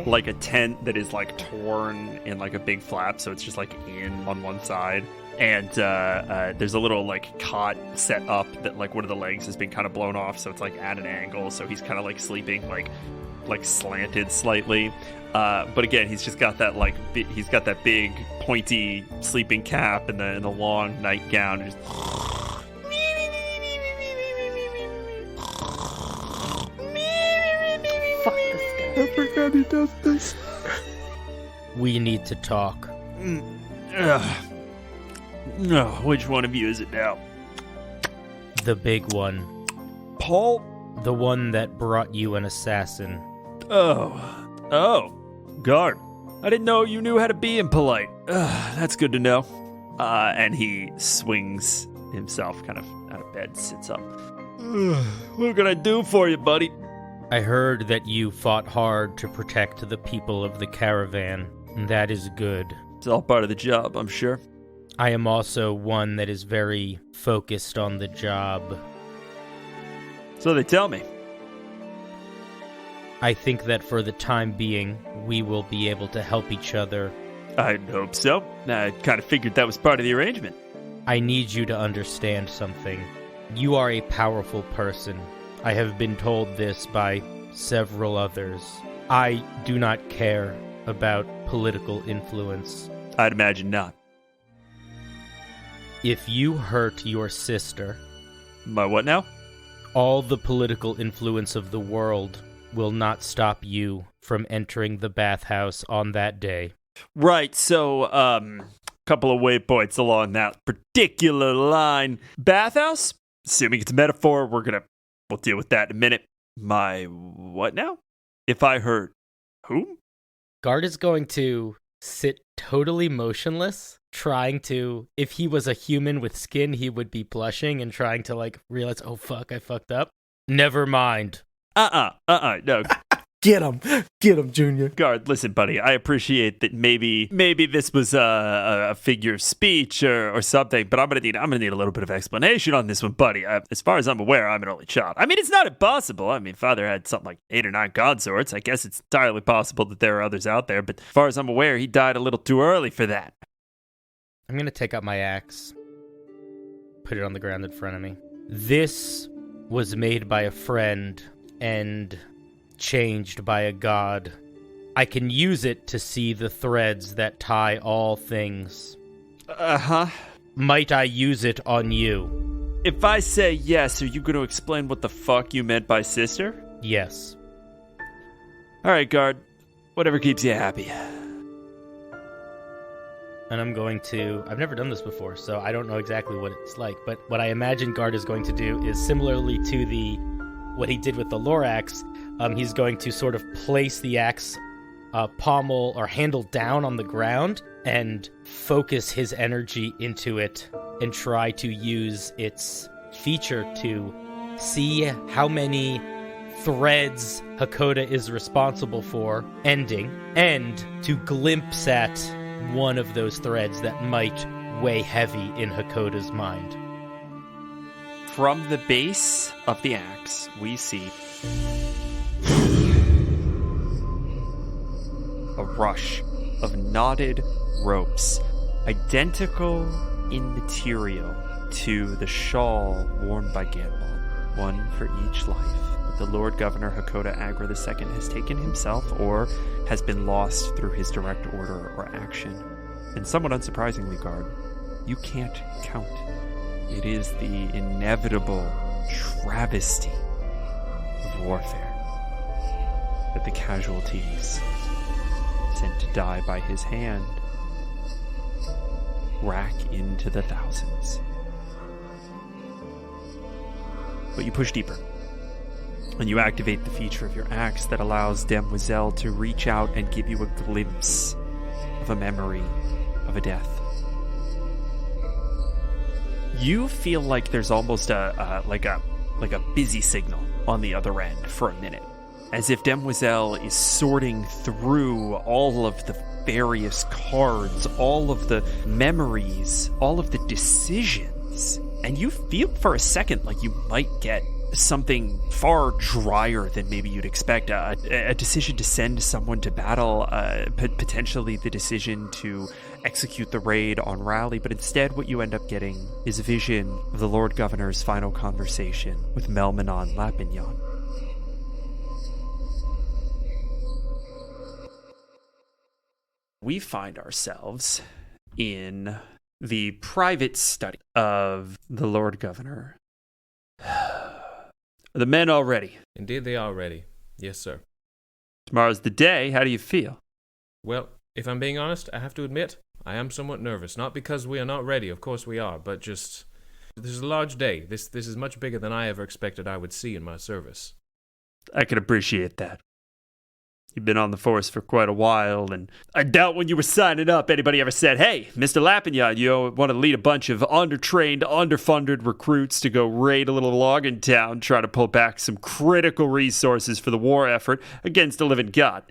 [SPEAKER 2] like a tent that is like torn in like a big flap, so it's just like in on one side. And there's a little like cot set up that like one of the legs has been kind of blown off, so it's like at an angle, so he's kind of like sleeping like slanted slightly. But again, he's just got that like he's got that big pointy sleeping cap and the long nightgown. And just...
[SPEAKER 3] Fuck this guy.
[SPEAKER 5] I forgot he does this.
[SPEAKER 4] We need to talk.
[SPEAKER 2] No, which one of you is it now?
[SPEAKER 4] The big one.
[SPEAKER 2] Paul?
[SPEAKER 4] The one that brought you an assassin.
[SPEAKER 2] Oh, Guard. I didn't know you knew how to be impolite. That's good to know. And he swings himself kind of out of bed, sits up. What can I do for you, buddy?
[SPEAKER 4] I heard that you fought hard to protect the people of the caravan, and that is good.
[SPEAKER 2] It's all part of the job, I'm sure.
[SPEAKER 4] I am also one that is very focused on the job.
[SPEAKER 2] So they tell me.
[SPEAKER 4] I think that for the time being, we will be able to help each other.
[SPEAKER 2] I'd hope so. I kind of figured that was part of the arrangement.
[SPEAKER 4] I need you to understand something. You are a powerful person. I have been told this by several others. I do not care about political influence.
[SPEAKER 2] I'd imagine not.
[SPEAKER 4] If you hurt your sister...
[SPEAKER 2] My what now?
[SPEAKER 4] All the political influence of the world will not stop you from entering the bathhouse on that day.
[SPEAKER 2] Right, so, couple of waypoints along that particular line. Bathhouse, assuming it's a metaphor, we'll deal with that in a minute. My what now? If I heard whom?
[SPEAKER 4] Guard is going to sit totally motionless, trying to, if he was a human with skin, he would be blushing and trying to like realize, oh fuck, I fucked up. Never mind.
[SPEAKER 2] No.
[SPEAKER 5] Get him, Junior.
[SPEAKER 2] Guard, listen, buddy, I appreciate that maybe this was a figure of speech or something, but I'm gonna need a little bit of explanation on this one, buddy. As far as I'm aware, I'm an only child. I mean, it's not impossible. I mean, father had something like 8 or 9 consorts. I guess it's entirely possible that there are others out there, but as far as I'm aware, he died a little too early for that.
[SPEAKER 4] I'm gonna take out my axe, put it on the ground in front of me. This was made by a friend and changed by a god. I can use it to see the threads that tie all things.
[SPEAKER 2] Uh-huh.
[SPEAKER 4] Might I use it on you?
[SPEAKER 2] If I say yes, are you going to explain what the fuck you meant by sister?
[SPEAKER 4] Yes.
[SPEAKER 2] All right, Guard. Whatever keeps you happy.
[SPEAKER 4] And I'm going to... I've never done this before, so I don't know exactly what it's like, but what I imagine Guard is going to do is similarly to what he did with the Lorax. He's going to sort of place the axe pommel or handle down on the ground and focus his energy into it and try to use its feature to see how many threads Hakoda is responsible for ending, and to glimpse at one of those threads that might weigh heavy in Hakoda's mind.
[SPEAKER 2] From the base of the axe, we see a rush of knotted ropes, identical in material to the shawl worn by Gambol, one for each life that the Lord Governor Hakoda Agra II has taken himself or has been lost through his direct order or action. And somewhat unsurprisingly, Guard, you can't count. It is the inevitable travesty of warfare that the casualties sent to die by his hand rack into the thousands. But you push deeper, and you activate the feature of your axe that allows Demoiselle to reach out and give you a glimpse of a memory of a death. You feel like there's almost a busy signal on the other end for a minute, as if Demoiselle is sorting through all of the various cards, all of the memories, all of the decisions, and you feel for a second like you might get something far drier than maybe you'd expect. A decision to send someone to battle, potentially the decision to execute the raid on Raleigh, but instead what you end up getting is a vision of the Lord Governor's final conversation with Melmanon Lapignon. We find ourselves in the private study of the Lord Governor. Are the men all ready?
[SPEAKER 8] Indeed they are ready. Yes, sir.
[SPEAKER 2] Tomorrow's the day. How do you feel?
[SPEAKER 8] Well, if I'm being honest, I have to admit, I am somewhat nervous. Not because we are not ready, of course we are, but just... This is a large day. This is much bigger than I ever expected I would see in my service.
[SPEAKER 2] I can appreciate that. You've been on the force for quite a while, and I doubt when you were signing up anybody ever said, hey, Mr. Lapignon, you want to lead a bunch of undertrained, underfunded recruits to go raid a little log in town, try to pull back some critical resources for the war effort against the living God.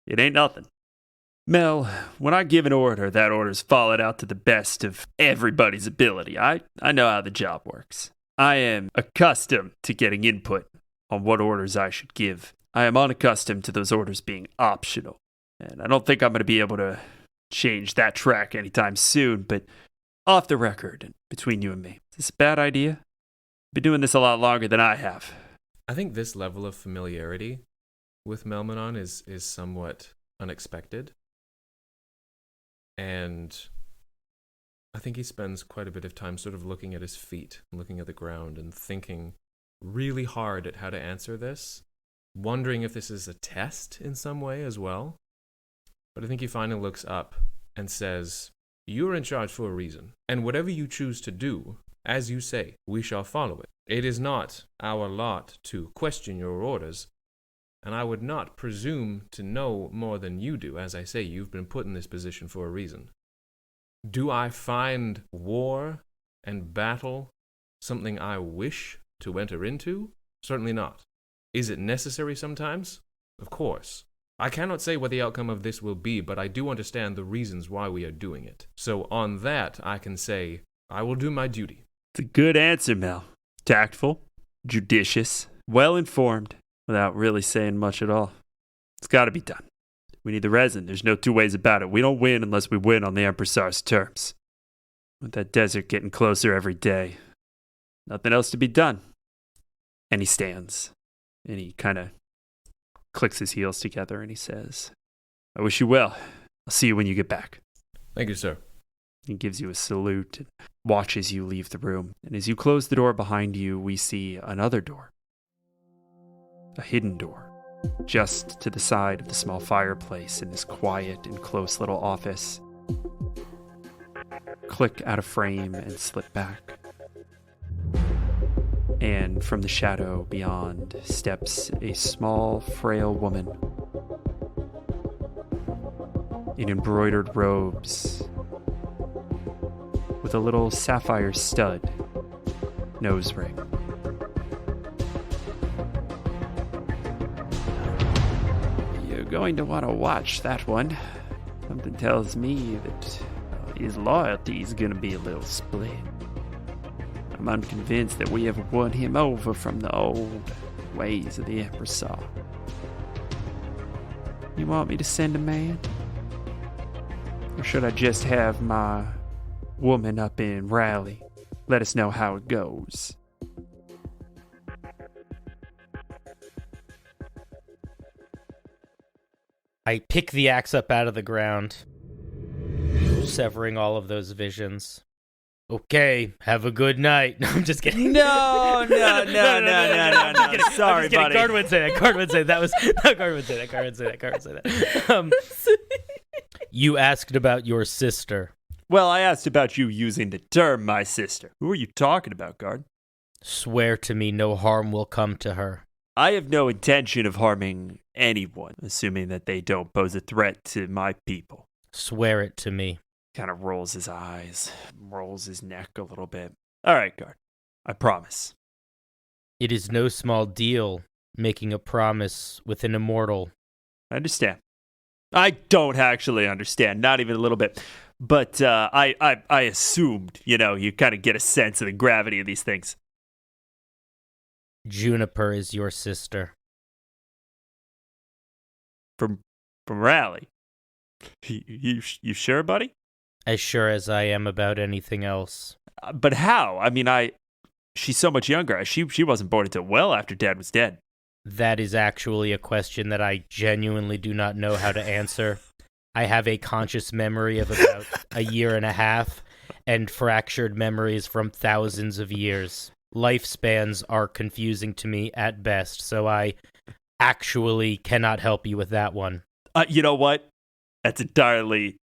[SPEAKER 2] It ain't nothing. Mel, when I give an order, that order's followed out to the best of everybody's ability. I know how the job works. I am accustomed to getting input on what orders I should give. I am unaccustomed to those orders being optional, and I don't think I'm going to be able to change that track anytime soon, but off the record, and between you and me, is this a bad idea? Been doing this a lot longer than I have.
[SPEAKER 8] I think this level of familiarity with Melmanon is somewhat unexpected, and I think he spends quite a bit of time sort of looking at his feet, looking at the ground, and thinking really hard at how to answer this. Wondering if this is a test in some way as well. But I think he finally looks up and says, You're in charge for a reason, and whatever you choose to do, as you say, we shall follow it. It is not our lot to question your orders, and I would not presume to know more than you do. As I say, you've been put in this position for a reason. Do I find war and battle something I wish to enter into? Certainly not. Is it necessary sometimes? Of course. I cannot say what the outcome of this will be, but I do understand the reasons why we are doing it. So on that, I can say, I will do my duty.
[SPEAKER 2] It's a good answer, Mel. Tactful, judicious, well-informed, without really saying much at all. It's got to be done. We need the resin. There's no two ways about it. We don't win unless we win on the Empressar's terms. With that desert getting closer every day, nothing else to be done. And he stands, and he kind of clicks his heels together, and he says, I wish you well. I'll see you when you get back.
[SPEAKER 8] Thank you, sir.
[SPEAKER 2] He gives you a salute and watches you leave the room. And as you close the door behind you, we see another door. A hidden door. Just to the side of the small fireplace in this quiet and close little office. Click out of frame and slip back. And from the shadow beyond steps a small, frail woman in embroidered robes with a little sapphire stud nose ring. You're going to want to watch that one. Something tells me that his loyalty is going to be a little split. I'm unconvinced that we have won him over from the old ways of the Empressar. You want me to send a man? Or should I just have my woman up in Raleigh let us know how it goes?
[SPEAKER 4] I pick the axe up out of the ground, severing all of those visions. Okay, have a good night. No, I'm just kidding.
[SPEAKER 2] No. Sorry, buddy.
[SPEAKER 4] Guard would say that. Guard would say that. Guard would say that. You asked about your sister.
[SPEAKER 2] Well, I asked about you using the term my sister. Who are you talking about, guard?
[SPEAKER 4] Swear to me no harm will come to her.
[SPEAKER 2] I have no intention of harming anyone, assuming that they don't pose a threat to my people.
[SPEAKER 4] Swear it to me.
[SPEAKER 2] Kind of rolls his eyes, rolls his neck a little bit. All right, guard. I promise.
[SPEAKER 4] It is no small deal making a promise with an immortal.
[SPEAKER 2] I understand. I don't actually understand, not even a little bit. But I assumed, you kind of get a sense of the gravity of these things.
[SPEAKER 4] Juniper is your sister.
[SPEAKER 2] From Raleigh? You sure, buddy?
[SPEAKER 4] As sure as I am about anything else.
[SPEAKER 2] But how? I mean, she's so much younger. She wasn't born until well after Dad was dead.
[SPEAKER 4] That is actually a question that I genuinely do not know how to answer. I have a conscious memory of about a year and a half, and fractured memories from thousands of years. Lifespans are confusing to me at best, so I actually cannot help you with that one.
[SPEAKER 2] You know what? That's entirely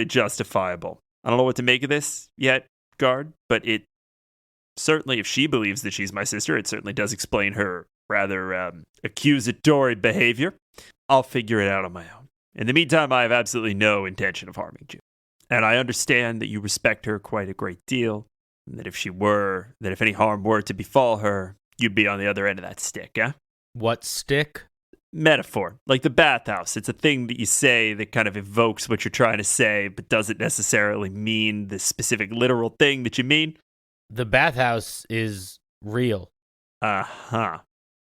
[SPEAKER 2] justifiable. I don't know what to make of this yet, guard, but it certainly, if she believes that she's my sister, it certainly does explain her rather accusatory behavior. I'll figure it out on my own. In the meantime, I have absolutely no intention of harming you. And I understand that you respect her quite a great deal, and that if any harm were to befall her, you'd be on the other end of that stick, eh?
[SPEAKER 4] What stick?
[SPEAKER 2] Metaphor, like the bathhouse. It's a thing that you say that kind of evokes what you're trying to say, but doesn't necessarily mean the specific literal thing that you mean.
[SPEAKER 4] The bathhouse is real.
[SPEAKER 2] Uh-huh.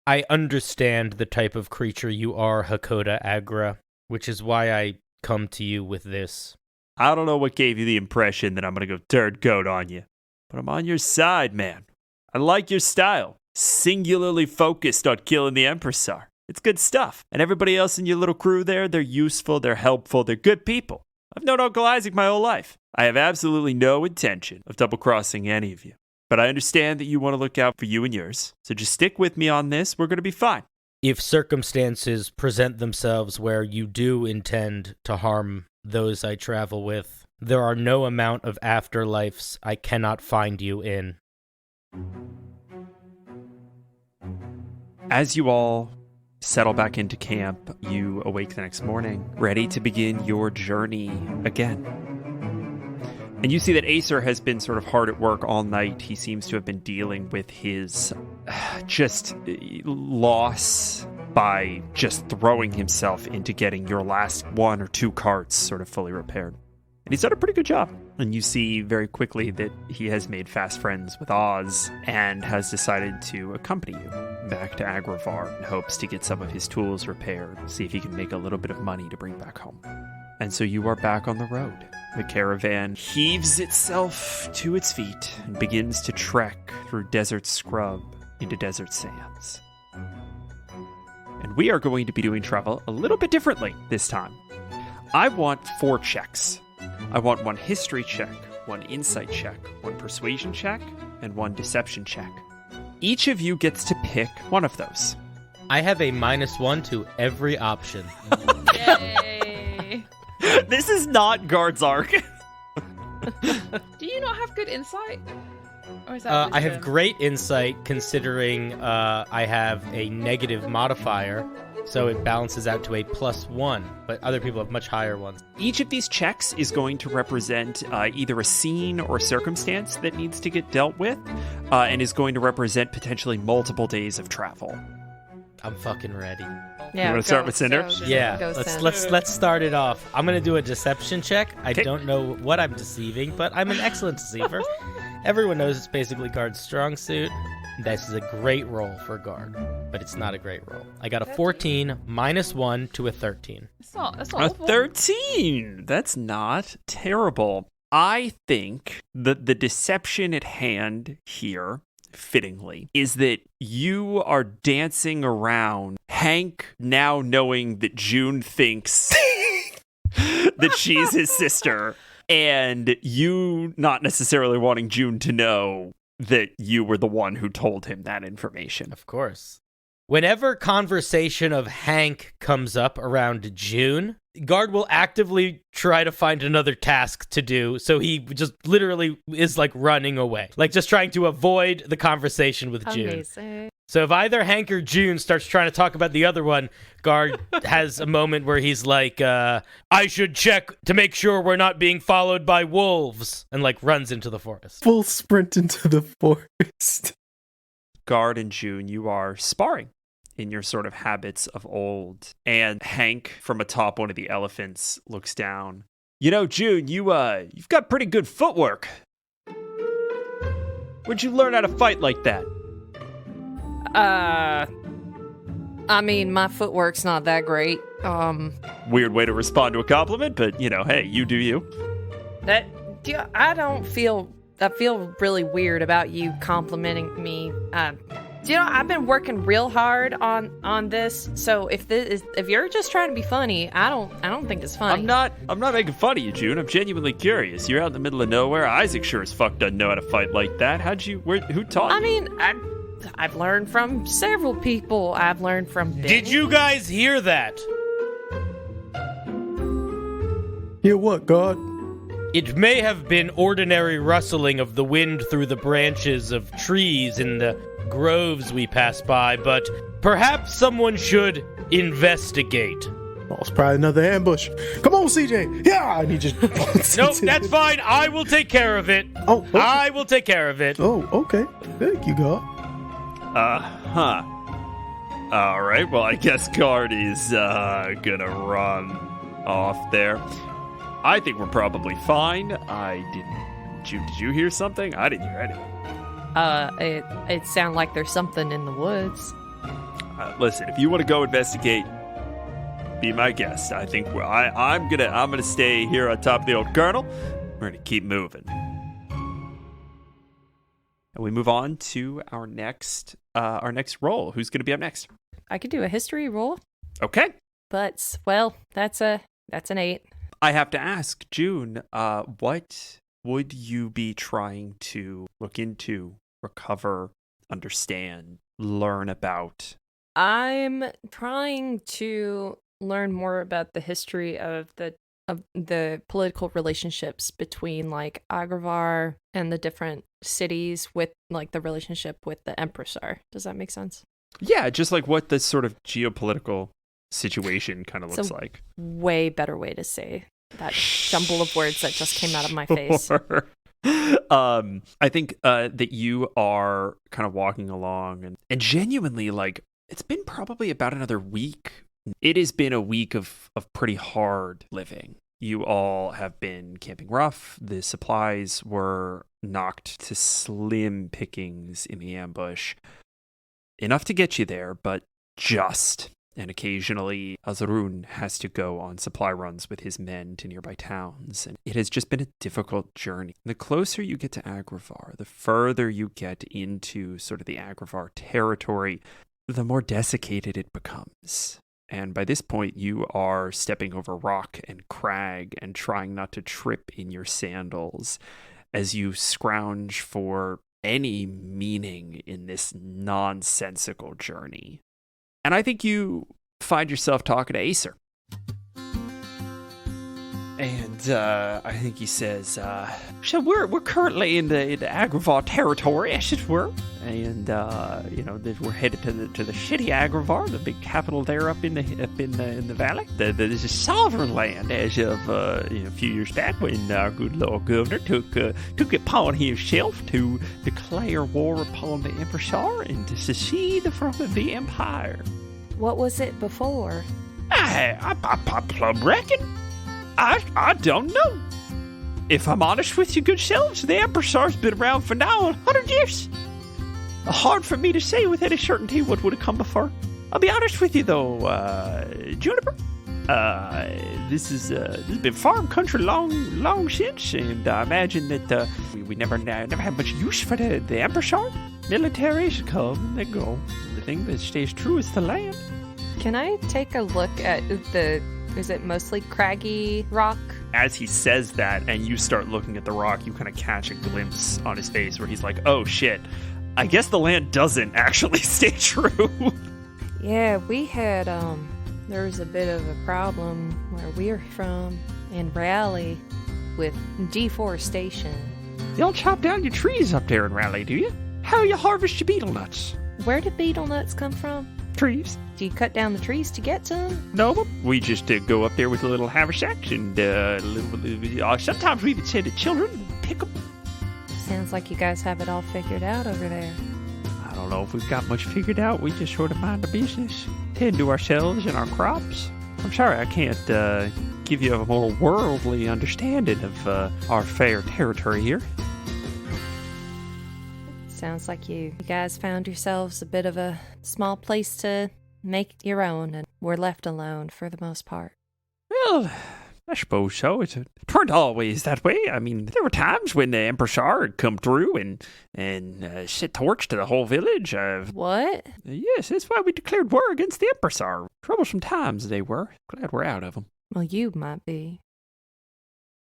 [SPEAKER 4] I understand the type of creature you are, Hakoda Agra, which is why I come to you with this.
[SPEAKER 2] I don't know what gave you the impression that I'm going to go third coat on you, but I'm on your side, man. I like your style. Singularly focused on killing the Empressar. It's good stuff. And everybody else in your little crew there, they're useful, they're helpful, they're good people. I've known Uncle Isaac my whole life. I have absolutely no intention of double-crossing any of you. But I understand that you want to look out for you and yours. So just stick with me on this. We're going to be fine.
[SPEAKER 4] If circumstances present themselves where you do intend to harm those I travel with, There are no amount of afterlives I cannot find you in.
[SPEAKER 2] As you all settle back into camp, you awake the next morning, ready to begin your journey again. And you see that Acer has been sort of hard at work all night. He seems to have been dealing with his just loss by just throwing himself into getting your last 1 or 2 carts sort of fully repaired. And he's done a pretty good job. And you see very quickly that he has made fast friends with Oz and has decided to accompany you back to Agravar in hopes to get some of his tools repaired, see if he can make a little bit of money to bring back home. And so you are back on the road. The caravan heaves itself to its feet and begins to trek through desert scrub into desert sands. And we are going to be doing travel a little bit differently this time. I want 4 checks. I want 1 history check, 1 insight check, 1 persuasion check, and 1 deception check. Each of you gets to pick one of those.
[SPEAKER 4] I have a -1 to every option.
[SPEAKER 1] Yay!
[SPEAKER 2] This is not Guard's Arc.
[SPEAKER 1] Do you not have good insight? Or is that
[SPEAKER 4] I have
[SPEAKER 1] wisdom?
[SPEAKER 4] great insight considering I have a negative modifier, so it balances out to a +1, but other people have much higher ones.
[SPEAKER 2] Each of these checks is going to represent either a scene or circumstance that needs to get dealt with, and is going to represent potentially multiple days of travel.
[SPEAKER 4] I'm fucking ready.
[SPEAKER 6] Yeah,
[SPEAKER 2] wanna start with Cinder?
[SPEAKER 4] Yeah,
[SPEAKER 6] go
[SPEAKER 4] let's start it off. I'm gonna do a deception check. I
[SPEAKER 2] Okay.
[SPEAKER 4] don't know what I'm deceiving, but I'm an excellent deceiver. Everyone knows it's basically Guard's strong suit. This is a great roll for Guard, but it's not a great roll. I got a 14 -1 to a 13.
[SPEAKER 1] That's not
[SPEAKER 2] A
[SPEAKER 1] awful.
[SPEAKER 2] 13! That's not terrible. I think that the deception at hand here, fittingly, is that you are dancing around Hank now knowing that June thinks that she's his sister, and you not necessarily wanting June to know that you were the one who told him that information.
[SPEAKER 4] Of course. Whenever conversation of Hank comes up around June, Guard will actively try to find another task to do, so he just literally is like running away, like just trying to avoid the conversation with June.
[SPEAKER 6] Amazing.
[SPEAKER 4] So if either Hank or June starts trying to talk about the other one, Guard has a moment where he's like, I should check to make sure we're not being followed by wolves, and like runs into the forest.
[SPEAKER 5] Full sprint into the forest.
[SPEAKER 2] Guard and June, you are sparring in your sort of habits of old. And Hank, from atop one of the elephants, looks down. You know, June, you've got pretty good footwork. Where'd you learn how to fight like that?
[SPEAKER 6] I mean, my footwork's not that great.
[SPEAKER 2] Weird way to respond to a compliment, but, you know, hey, you do you.
[SPEAKER 6] I feel really weird about you complimenting me. I've been working real hard on this. So if you're just trying to be funny, I don't think it's funny.
[SPEAKER 2] I'm not making fun of you, June. I'm genuinely curious. You're out in the middle of nowhere. Isaac sure as fuck doesn't know how to fight like that. Who taught you?
[SPEAKER 6] I mean, I've learned from several people. I've learned from Benny.
[SPEAKER 4] Did you guys hear that?
[SPEAKER 5] Hear what, God?
[SPEAKER 4] It may have been ordinary rustling of the wind through the branches of trees in the groves we pass by, but perhaps someone should investigate.
[SPEAKER 5] Oh, it's probably another ambush. Come on, CJ. Yeah, and he just.
[SPEAKER 4] Nope, that's fine. I will take care of it.
[SPEAKER 5] Oh, okay.
[SPEAKER 4] I will take care of it.
[SPEAKER 5] Oh, okay. Thank you, God.
[SPEAKER 2] All right, well, I guess Guard is gonna run off there. I think we're probably fine. Did you hear something? I didn't hear anything.
[SPEAKER 6] It sounds like there's something in the woods.
[SPEAKER 2] Listen, if you want to go investigate, be my guest. I think I'm gonna stay here on top of the old colonel. We're gonna keep moving. And we move on to our next roll. Who's gonna be up next?
[SPEAKER 6] I could do a history roll,
[SPEAKER 2] Okay.
[SPEAKER 6] but well, that's an 8.
[SPEAKER 2] I have to ask, June, what would you be trying to look into, recover, understand, learn about?
[SPEAKER 6] I'm trying to learn more about the history of the of the political relationships between like Agravar and the different cities with like the relationship with the Empress are. Does that make sense?
[SPEAKER 2] Yeah, just like what this sort of geopolitical situation kind of
[SPEAKER 6] It's
[SPEAKER 2] looks
[SPEAKER 6] a
[SPEAKER 2] like.
[SPEAKER 6] Way better way to say that jumble of words that just came out of my face.
[SPEAKER 2] Sure. I think that you are kind of walking along and genuinely, like, it's been probably about another week. It has been a week of pretty hard living. You all have been camping rough. The supplies were knocked to slim pickings in the ambush. Enough to get you there, but just. And occasionally, Azarun has to go on supply runs with his men to nearby towns. And it has just been a difficult journey. The closer you get to Agravar, the further you get into sort of the Agravar territory, the more desiccated it becomes. And by this point, you are stepping over rock and crag and trying not to trip in your sandals as you scrounge for any meaning in this nonsensical journey. And I think you find yourself talking to Acer. And I think he says, so we're currently in the Agravar territory, as it were. And we're headed to the shitty Agravar, the big capital there up in the valley. That is a sovereign land as of a few years back when our good Lord Governor took it upon himself to declare war upon the Emperor and to secede from the Empire.
[SPEAKER 3] What was it before?
[SPEAKER 2] I plumb reckon. I don't know. If I'm honest with you, good selves, the Emperor's been around for now 100 years. Hard for me to say with any certainty what would have come before. I'll be honest with you, though, Juniper. This has been farm country long since, and I imagine that we never had much use for the Emperor. Militaries come and they go. The thing that stays true is the land.
[SPEAKER 6] Can I take a look at is it mostly craggy rock?
[SPEAKER 2] As he says that, and you start looking at the rock, you kind of catch a glimpse on his face where he's like, oh shit, I guess the land doesn't actually stay true.
[SPEAKER 3] Yeah, we had, there was a bit of a problem where we're from in Raleigh with deforestation.
[SPEAKER 2] You don't chop down your trees up there in Raleigh, do you? How you harvest your beetle nuts?
[SPEAKER 3] Where did beetle nuts come from?
[SPEAKER 2] Trees.
[SPEAKER 3] Do you cut down the trees to get some?
[SPEAKER 2] No, we just go up there with a little haversack and sometimes we even send the children and pick them.
[SPEAKER 3] Sounds like you guys have it all figured out over there.
[SPEAKER 2] I don't know if we've got much figured out. We just sort of mind the business, tend to ourselves and our crops. I'm sorry I can't give you a more worldly understanding of our fair territory here.
[SPEAKER 3] Sounds like you guys found yourselves a bit of a small place to make your own, and we're left alone for the most part.
[SPEAKER 2] Well, I suppose so. It weren't always that way. I mean, there were times when the Emperor had come through and set torch to the whole village.
[SPEAKER 3] What?
[SPEAKER 2] Yes, that's why we declared war against the Emperor. Troublesome times they were. Glad we're out of them.
[SPEAKER 3] Well, you might be.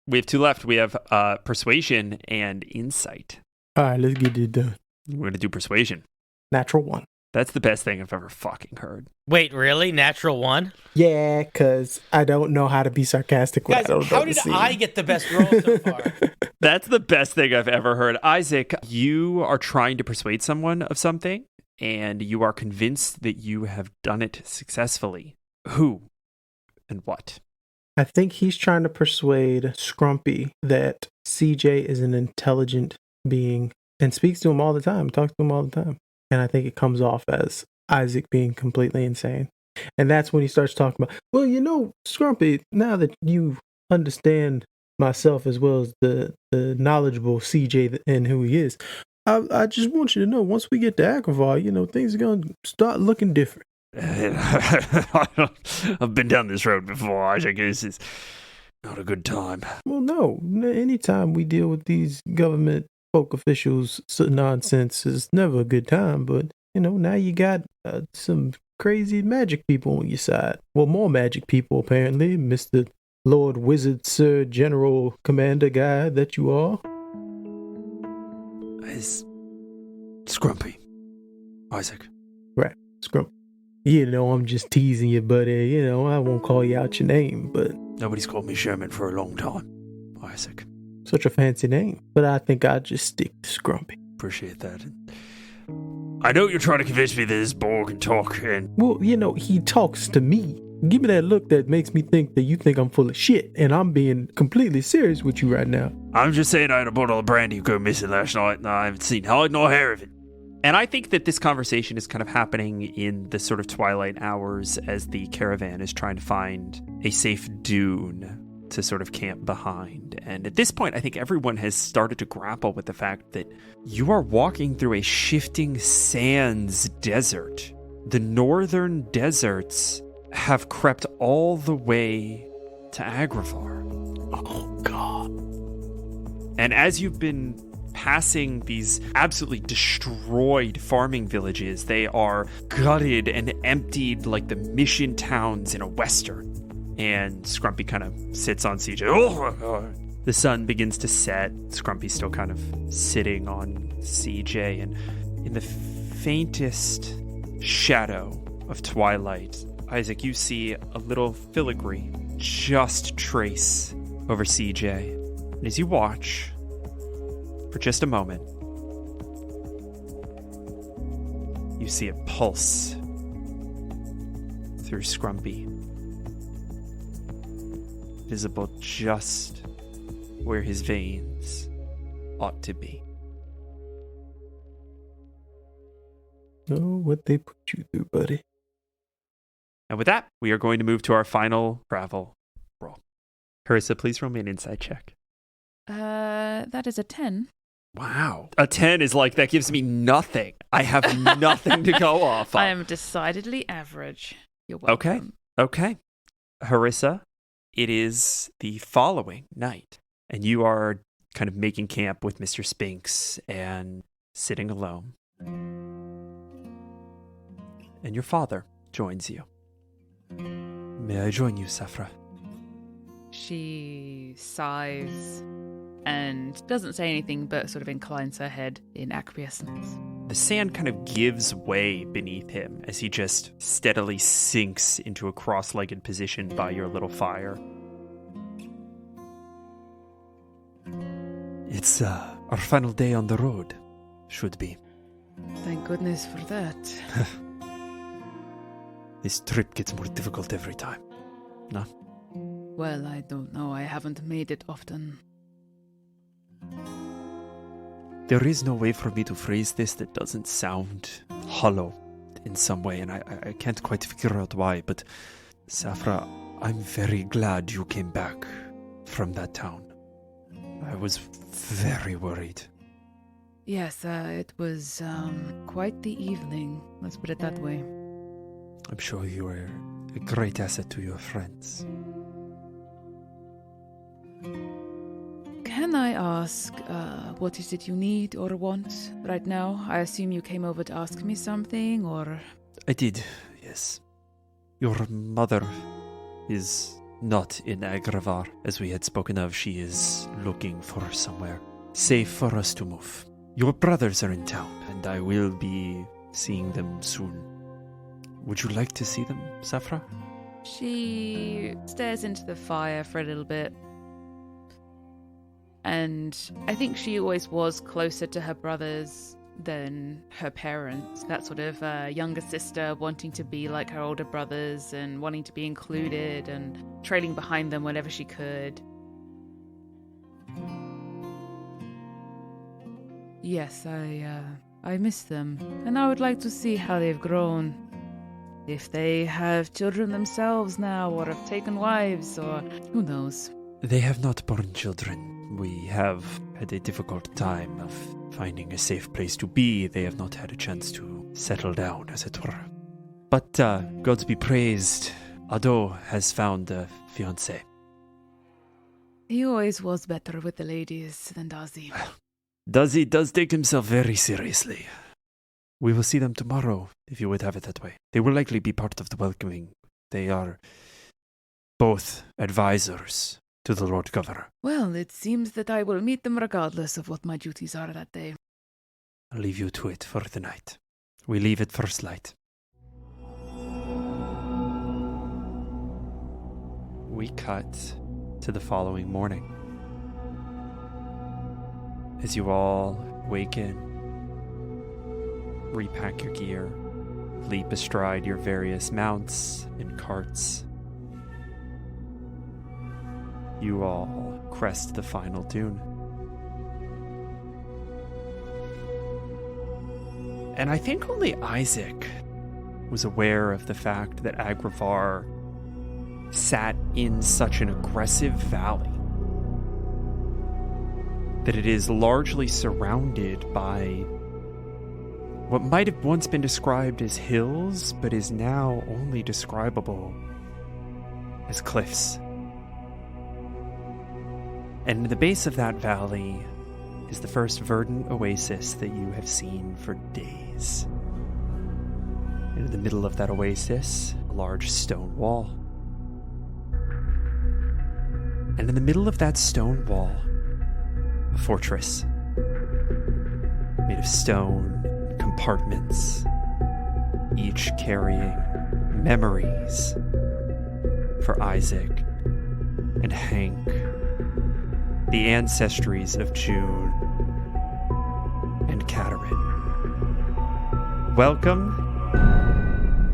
[SPEAKER 2] We have two left. We have persuasion and insight.
[SPEAKER 5] All right, let's get it done.
[SPEAKER 2] We're going to do persuasion.
[SPEAKER 5] Natural 1.
[SPEAKER 2] That's the best thing I've ever fucking heard.
[SPEAKER 4] Wait, really? Natural 1?
[SPEAKER 5] Yeah, because I don't know how to be sarcastic when
[SPEAKER 4] Guys,
[SPEAKER 5] I don't know
[SPEAKER 4] how did
[SPEAKER 5] the scene.
[SPEAKER 4] I get the best roll so far?
[SPEAKER 2] That's the best thing I've ever heard. Isaac, you are trying to persuade someone of something, and you are convinced that you have done it successfully. Who and what?
[SPEAKER 5] I think he's trying to persuade Scrumpy that CJ is an intelligent being and speaks to him all the time, talks to him all the time. And I think it comes off as Isaac being completely insane. And that's when he starts talking about, well, Scrumpy, now that you understand myself as well as the knowledgeable CJ and who he is, I just want you to know, once we get to Agravar, things are going to start looking different.
[SPEAKER 7] I've been down this road before, Isaac. This is not a good time.
[SPEAKER 5] Well, no. Anytime we deal with these government folk officials, nonsense is never a good time. But, now you got some crazy magic people on your side. Well, more magic people, apparently. Mr. Lord Wizard, Sir General Commander guy that you are.
[SPEAKER 7] Is Scrumpy. Isaac.
[SPEAKER 5] Right. Scrumpy. I'm just teasing you, buddy. I won't call you out your name, but
[SPEAKER 7] Nobody's called me Sherman for a long time, Isaac.
[SPEAKER 5] such a fancy name. But I think I'll just stick to Scrumpy.
[SPEAKER 7] Appreciate that. I know you're trying to convince me that this boar can talk, and
[SPEAKER 5] Well, he talks to me. Give me that look that makes me think that you think I'm full of shit, and I'm being completely serious with you right now.
[SPEAKER 7] I'm just saying I had a bottle of brandy go missing last night, and I haven't seen hide nor hair of it.
[SPEAKER 2] And I think that this conversation is kind of happening in the sort of twilight hours as the caravan is trying to find a safe dune to sort of camp behind. And at this point, I think everyone has started to grapple with the fact that you are walking through a shifting sands desert. The northern deserts have crept all the way to Agravar.
[SPEAKER 5] Oh, God.
[SPEAKER 2] And as you've been passing these absolutely destroyed farming villages, they are gutted and emptied like the mission towns in a western. And Scrumpy kind of sits on CJ. Oh, the sun begins to set. Scrumpy's still kind of sitting on CJ. And in the faintest shadow of twilight, Isaac, you see a little filigree just trace over CJ. And as you watch, for just a moment, you see it pulse through Scrumpy, visible just where his veins ought to be.
[SPEAKER 5] Oh, what they put you through, buddy.
[SPEAKER 2] And with that, we are going to move to our final travel roll. Harissa, please roll me an insight check.
[SPEAKER 1] That is a 10.
[SPEAKER 2] Wow. A 10 is like, that gives me nothing. I have nothing to go off of.
[SPEAKER 1] I am decidedly average. You're welcome.
[SPEAKER 2] Okay. Harissa, it is the following night, and you are kind of making camp with Mr. Spinks and sitting alone. And your father joins you. May I join you, Safra?
[SPEAKER 1] She sighs and doesn't say anything but sort of inclines her head in acquiescence.
[SPEAKER 2] The sand kind of gives way beneath him as he just steadily sinks into a cross-legged position by your little fire. It's our final day on the road. Should be.
[SPEAKER 1] Thank goodness for that.
[SPEAKER 7] This trip gets more difficult every time. No?
[SPEAKER 1] Well, I don't know. I haven't made it often.
[SPEAKER 7] There is no way for me to phrase this that doesn't sound hollow in some way, and I can't quite figure out why, but Safra, I'm very glad you came back from that town. I was very worried.
[SPEAKER 1] Yes, it was quite the evening. Let's put it that way.
[SPEAKER 7] I'm sure you were a great asset to your friends.
[SPEAKER 1] Can I ask, what is it you need or want right now? I assume you came over to ask me something, or...
[SPEAKER 7] I did, yes. Your mother is not in Agravar, as we had spoken of. She is looking for somewhere safe for us to move. Your brothers are in town, and I will be seeing them soon. Would you like to see them, Safra?
[SPEAKER 1] She stares into the fire for a little bit. And I think she always was closer to her brothers than her parents. That sort of younger sister wanting to be like her older brothers and wanting to be included and trailing behind them whenever she could. Yes, I miss them. And I would like to see how they've grown. If they have children themselves now, or have taken wives, or who knows.
[SPEAKER 7] They have not born children. We have had a difficult time of finding a safe place to be. They have not had a chance to settle down, as it were. But God be praised, Ado has found a fiancé.
[SPEAKER 1] He always was better with the ladies than Dazi.
[SPEAKER 7] He does take himself very seriously. We will see them tomorrow, if you would have it that way. They will likely be part of the welcoming. They are both advisors to the Lord Governor.
[SPEAKER 1] Well, it seems that I will meet them regardless of what my duties are that day.
[SPEAKER 7] I'll leave you to it for the night. We leave at first light.
[SPEAKER 2] we cut to the following morning. As you all awaken, repack your gear, leap astride your various mounts and carts, you all crest the final dune. And I think only Isaac was aware of the fact that Agravar sat in such an aggressive valley, that it is largely surrounded by what might have once been described as hills, but is now only describable as cliffs. And in the base of that valley is the first verdant oasis that you have seen for days. And in the middle of that oasis, a large stone wall. And in the middle of that stone wall, a fortress made of stone compartments, each carrying memories for Isaac and Hank, the ancestries of June and Katerin. Welcome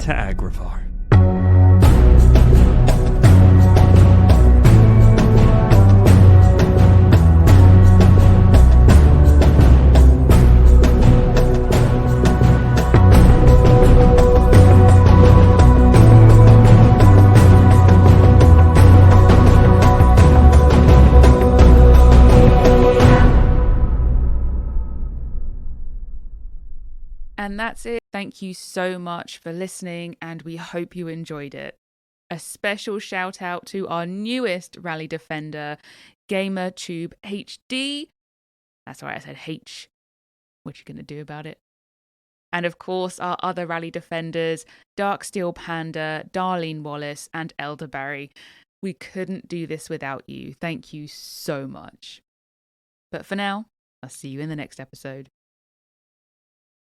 [SPEAKER 2] to Agravar.
[SPEAKER 1] And that's it. Thank you so much for listening, and we hope you enjoyed it. A special shout out to our newest rally defender, GamerTube HD. That's right, I said H. What you gonna do about it? And of course, our other rally defenders, Darksteel Panda, Darlene Wallace, and Elderberry. We couldn't do this without you. Thank you so much. But for now, I'll see you in the next episode.